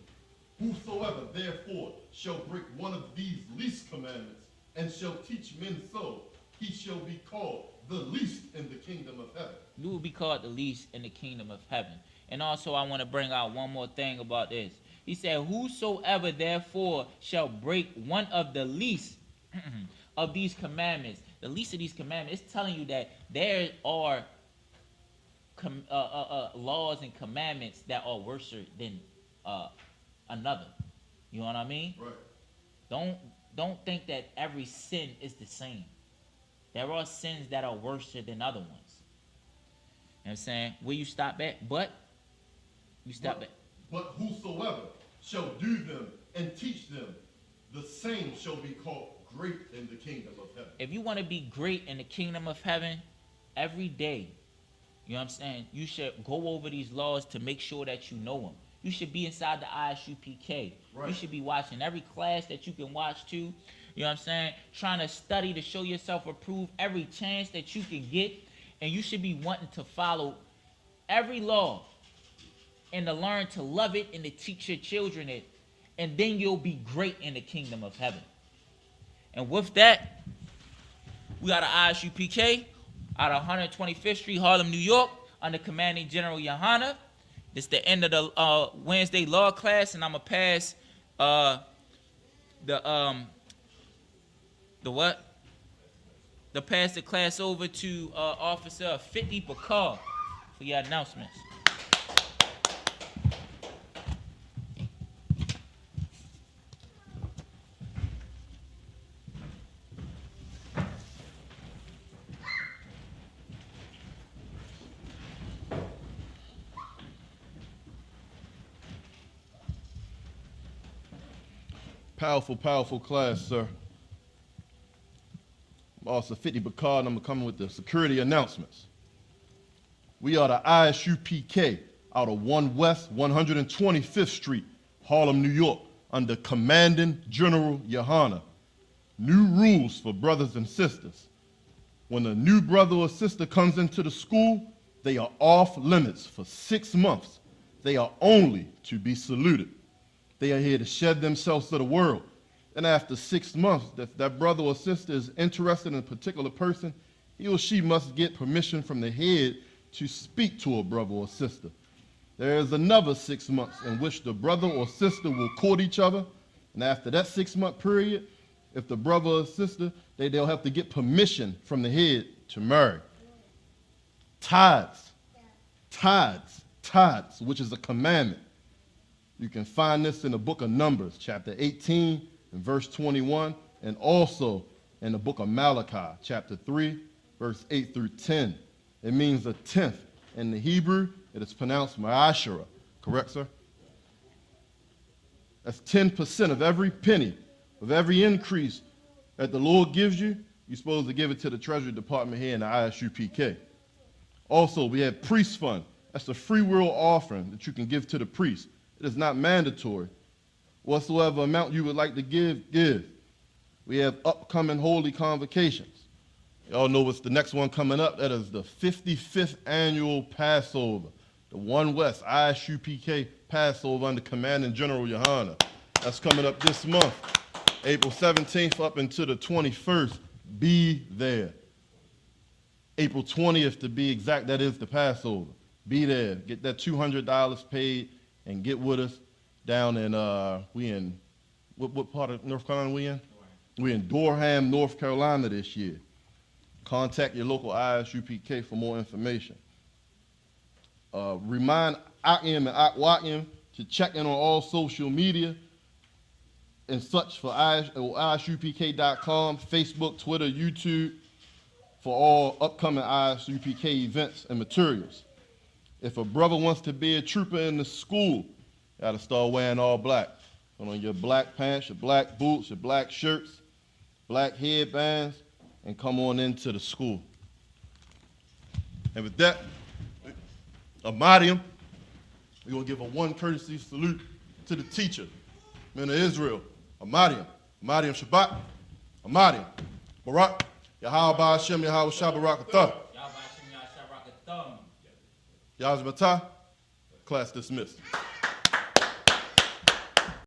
Speaker 2: Whosoever therefore shall break one of these least commandments, and shall teach men so, he shall be called the least in the kingdom of heaven.
Speaker 1: You will be called the least in the kingdom of heaven. And also I want to bring out one more thing about this. He said, whosoever therefore shall break one of the least of these commandments, the least of these commandments, it's telling you that there are laws and commandments that are worse than another. You know what I mean?
Speaker 2: Right.
Speaker 1: Don't think that every sin is the same. There are sins that are worse than other ones. You know what I'm saying? Where you stop at? But you stop at.
Speaker 2: But whosoever shall do them and teach them, the same shall be called great in the kingdom of heaven.
Speaker 1: If you want to be great in the kingdom of heaven, every day, you know what I'm saying, you should go over these laws to make sure that you know them. You should be inside the Isupk.
Speaker 2: Right.
Speaker 1: You should be watching every class that you can watch too. You know what I'm saying? Trying to study to show yourself approved every chance that you can get. And you should be wanting to follow every law and to learn to love it and to teach your children it. And then you'll be great in the kingdom of heaven. And with that, we got an Isupk out of 125th Street, Harlem, New York, under Commanding General Yohana. This is the end of the Wednesday law class, and I'm gonna pass pass the class over to Officer 50 Bakar for your announcements.
Speaker 2: Powerful, powerful class, sir. I'm Officer 50 Bakar, and I'm coming with the security announcements. We are the Isupk out of 1 West 125th Street, Harlem, New York, under Commanding General Yohana. New rules for brothers and sisters. When a new brother or sister comes into the school, they are off limits for 6 months. They are only to be saluted. They are here to shed themselves to the world. And after 6 months, if that brother or sister is interested in a particular person, he or she must get permission from the head to speak to a brother or sister. There is another 6 months in which the brother or sister will court each other. And after that 6-month period, if the brother or sister, they'll have to get permission from the head to marry. Tithes, which is a commandment. You can find this in the book of Numbers, chapter 18 and verse 21, and also in the book of Malachi, chapter 3, verse 8 through 10. It means a tenth. In the Hebrew, it is pronounced ma'ashara. Correct, sir? That's 10% of every penny, of every increase that the Lord gives you. You're supposed to give it to the Treasury Department here in the Isupk. Also, we have priest fund. That's a free will offering that you can give to the priest. It is not mandatory. Whatsoever amount you would like to give, give. We have upcoming holy convocations. Y'all know what's the next one coming up? That is the 55th annual Passover. The 1 West Isupk Passover under Commanding General Yohana. That's coming up this month, April 17th up until the 21st. Be there. April 20th to be exact, that is the Passover. Be there. Get that $200 paid and get with us down in, what part of North Carolina we in? We're in Durham, North Carolina this year. Contact your local Isupk for more information. Remind Akim and Akwakim to check in on all social media and such for Isupk.com, Facebook, Twitter, YouTube, for all upcoming Isupk events and materials. If a brother wants to be a trooper in the school, you gotta start wearing all black. Put on your black pants, your black boots, your black shirts, black headbands, and come on into the school. And with that, Amadium, we're going to give a one courtesy salute to the teacher, men of Israel, Amadium, Amadium Shabbat, Amadium, Barak, Yahweh Ba'ashem, Yahweh Shabbat Atah, Yahweh Matah, class dismissed.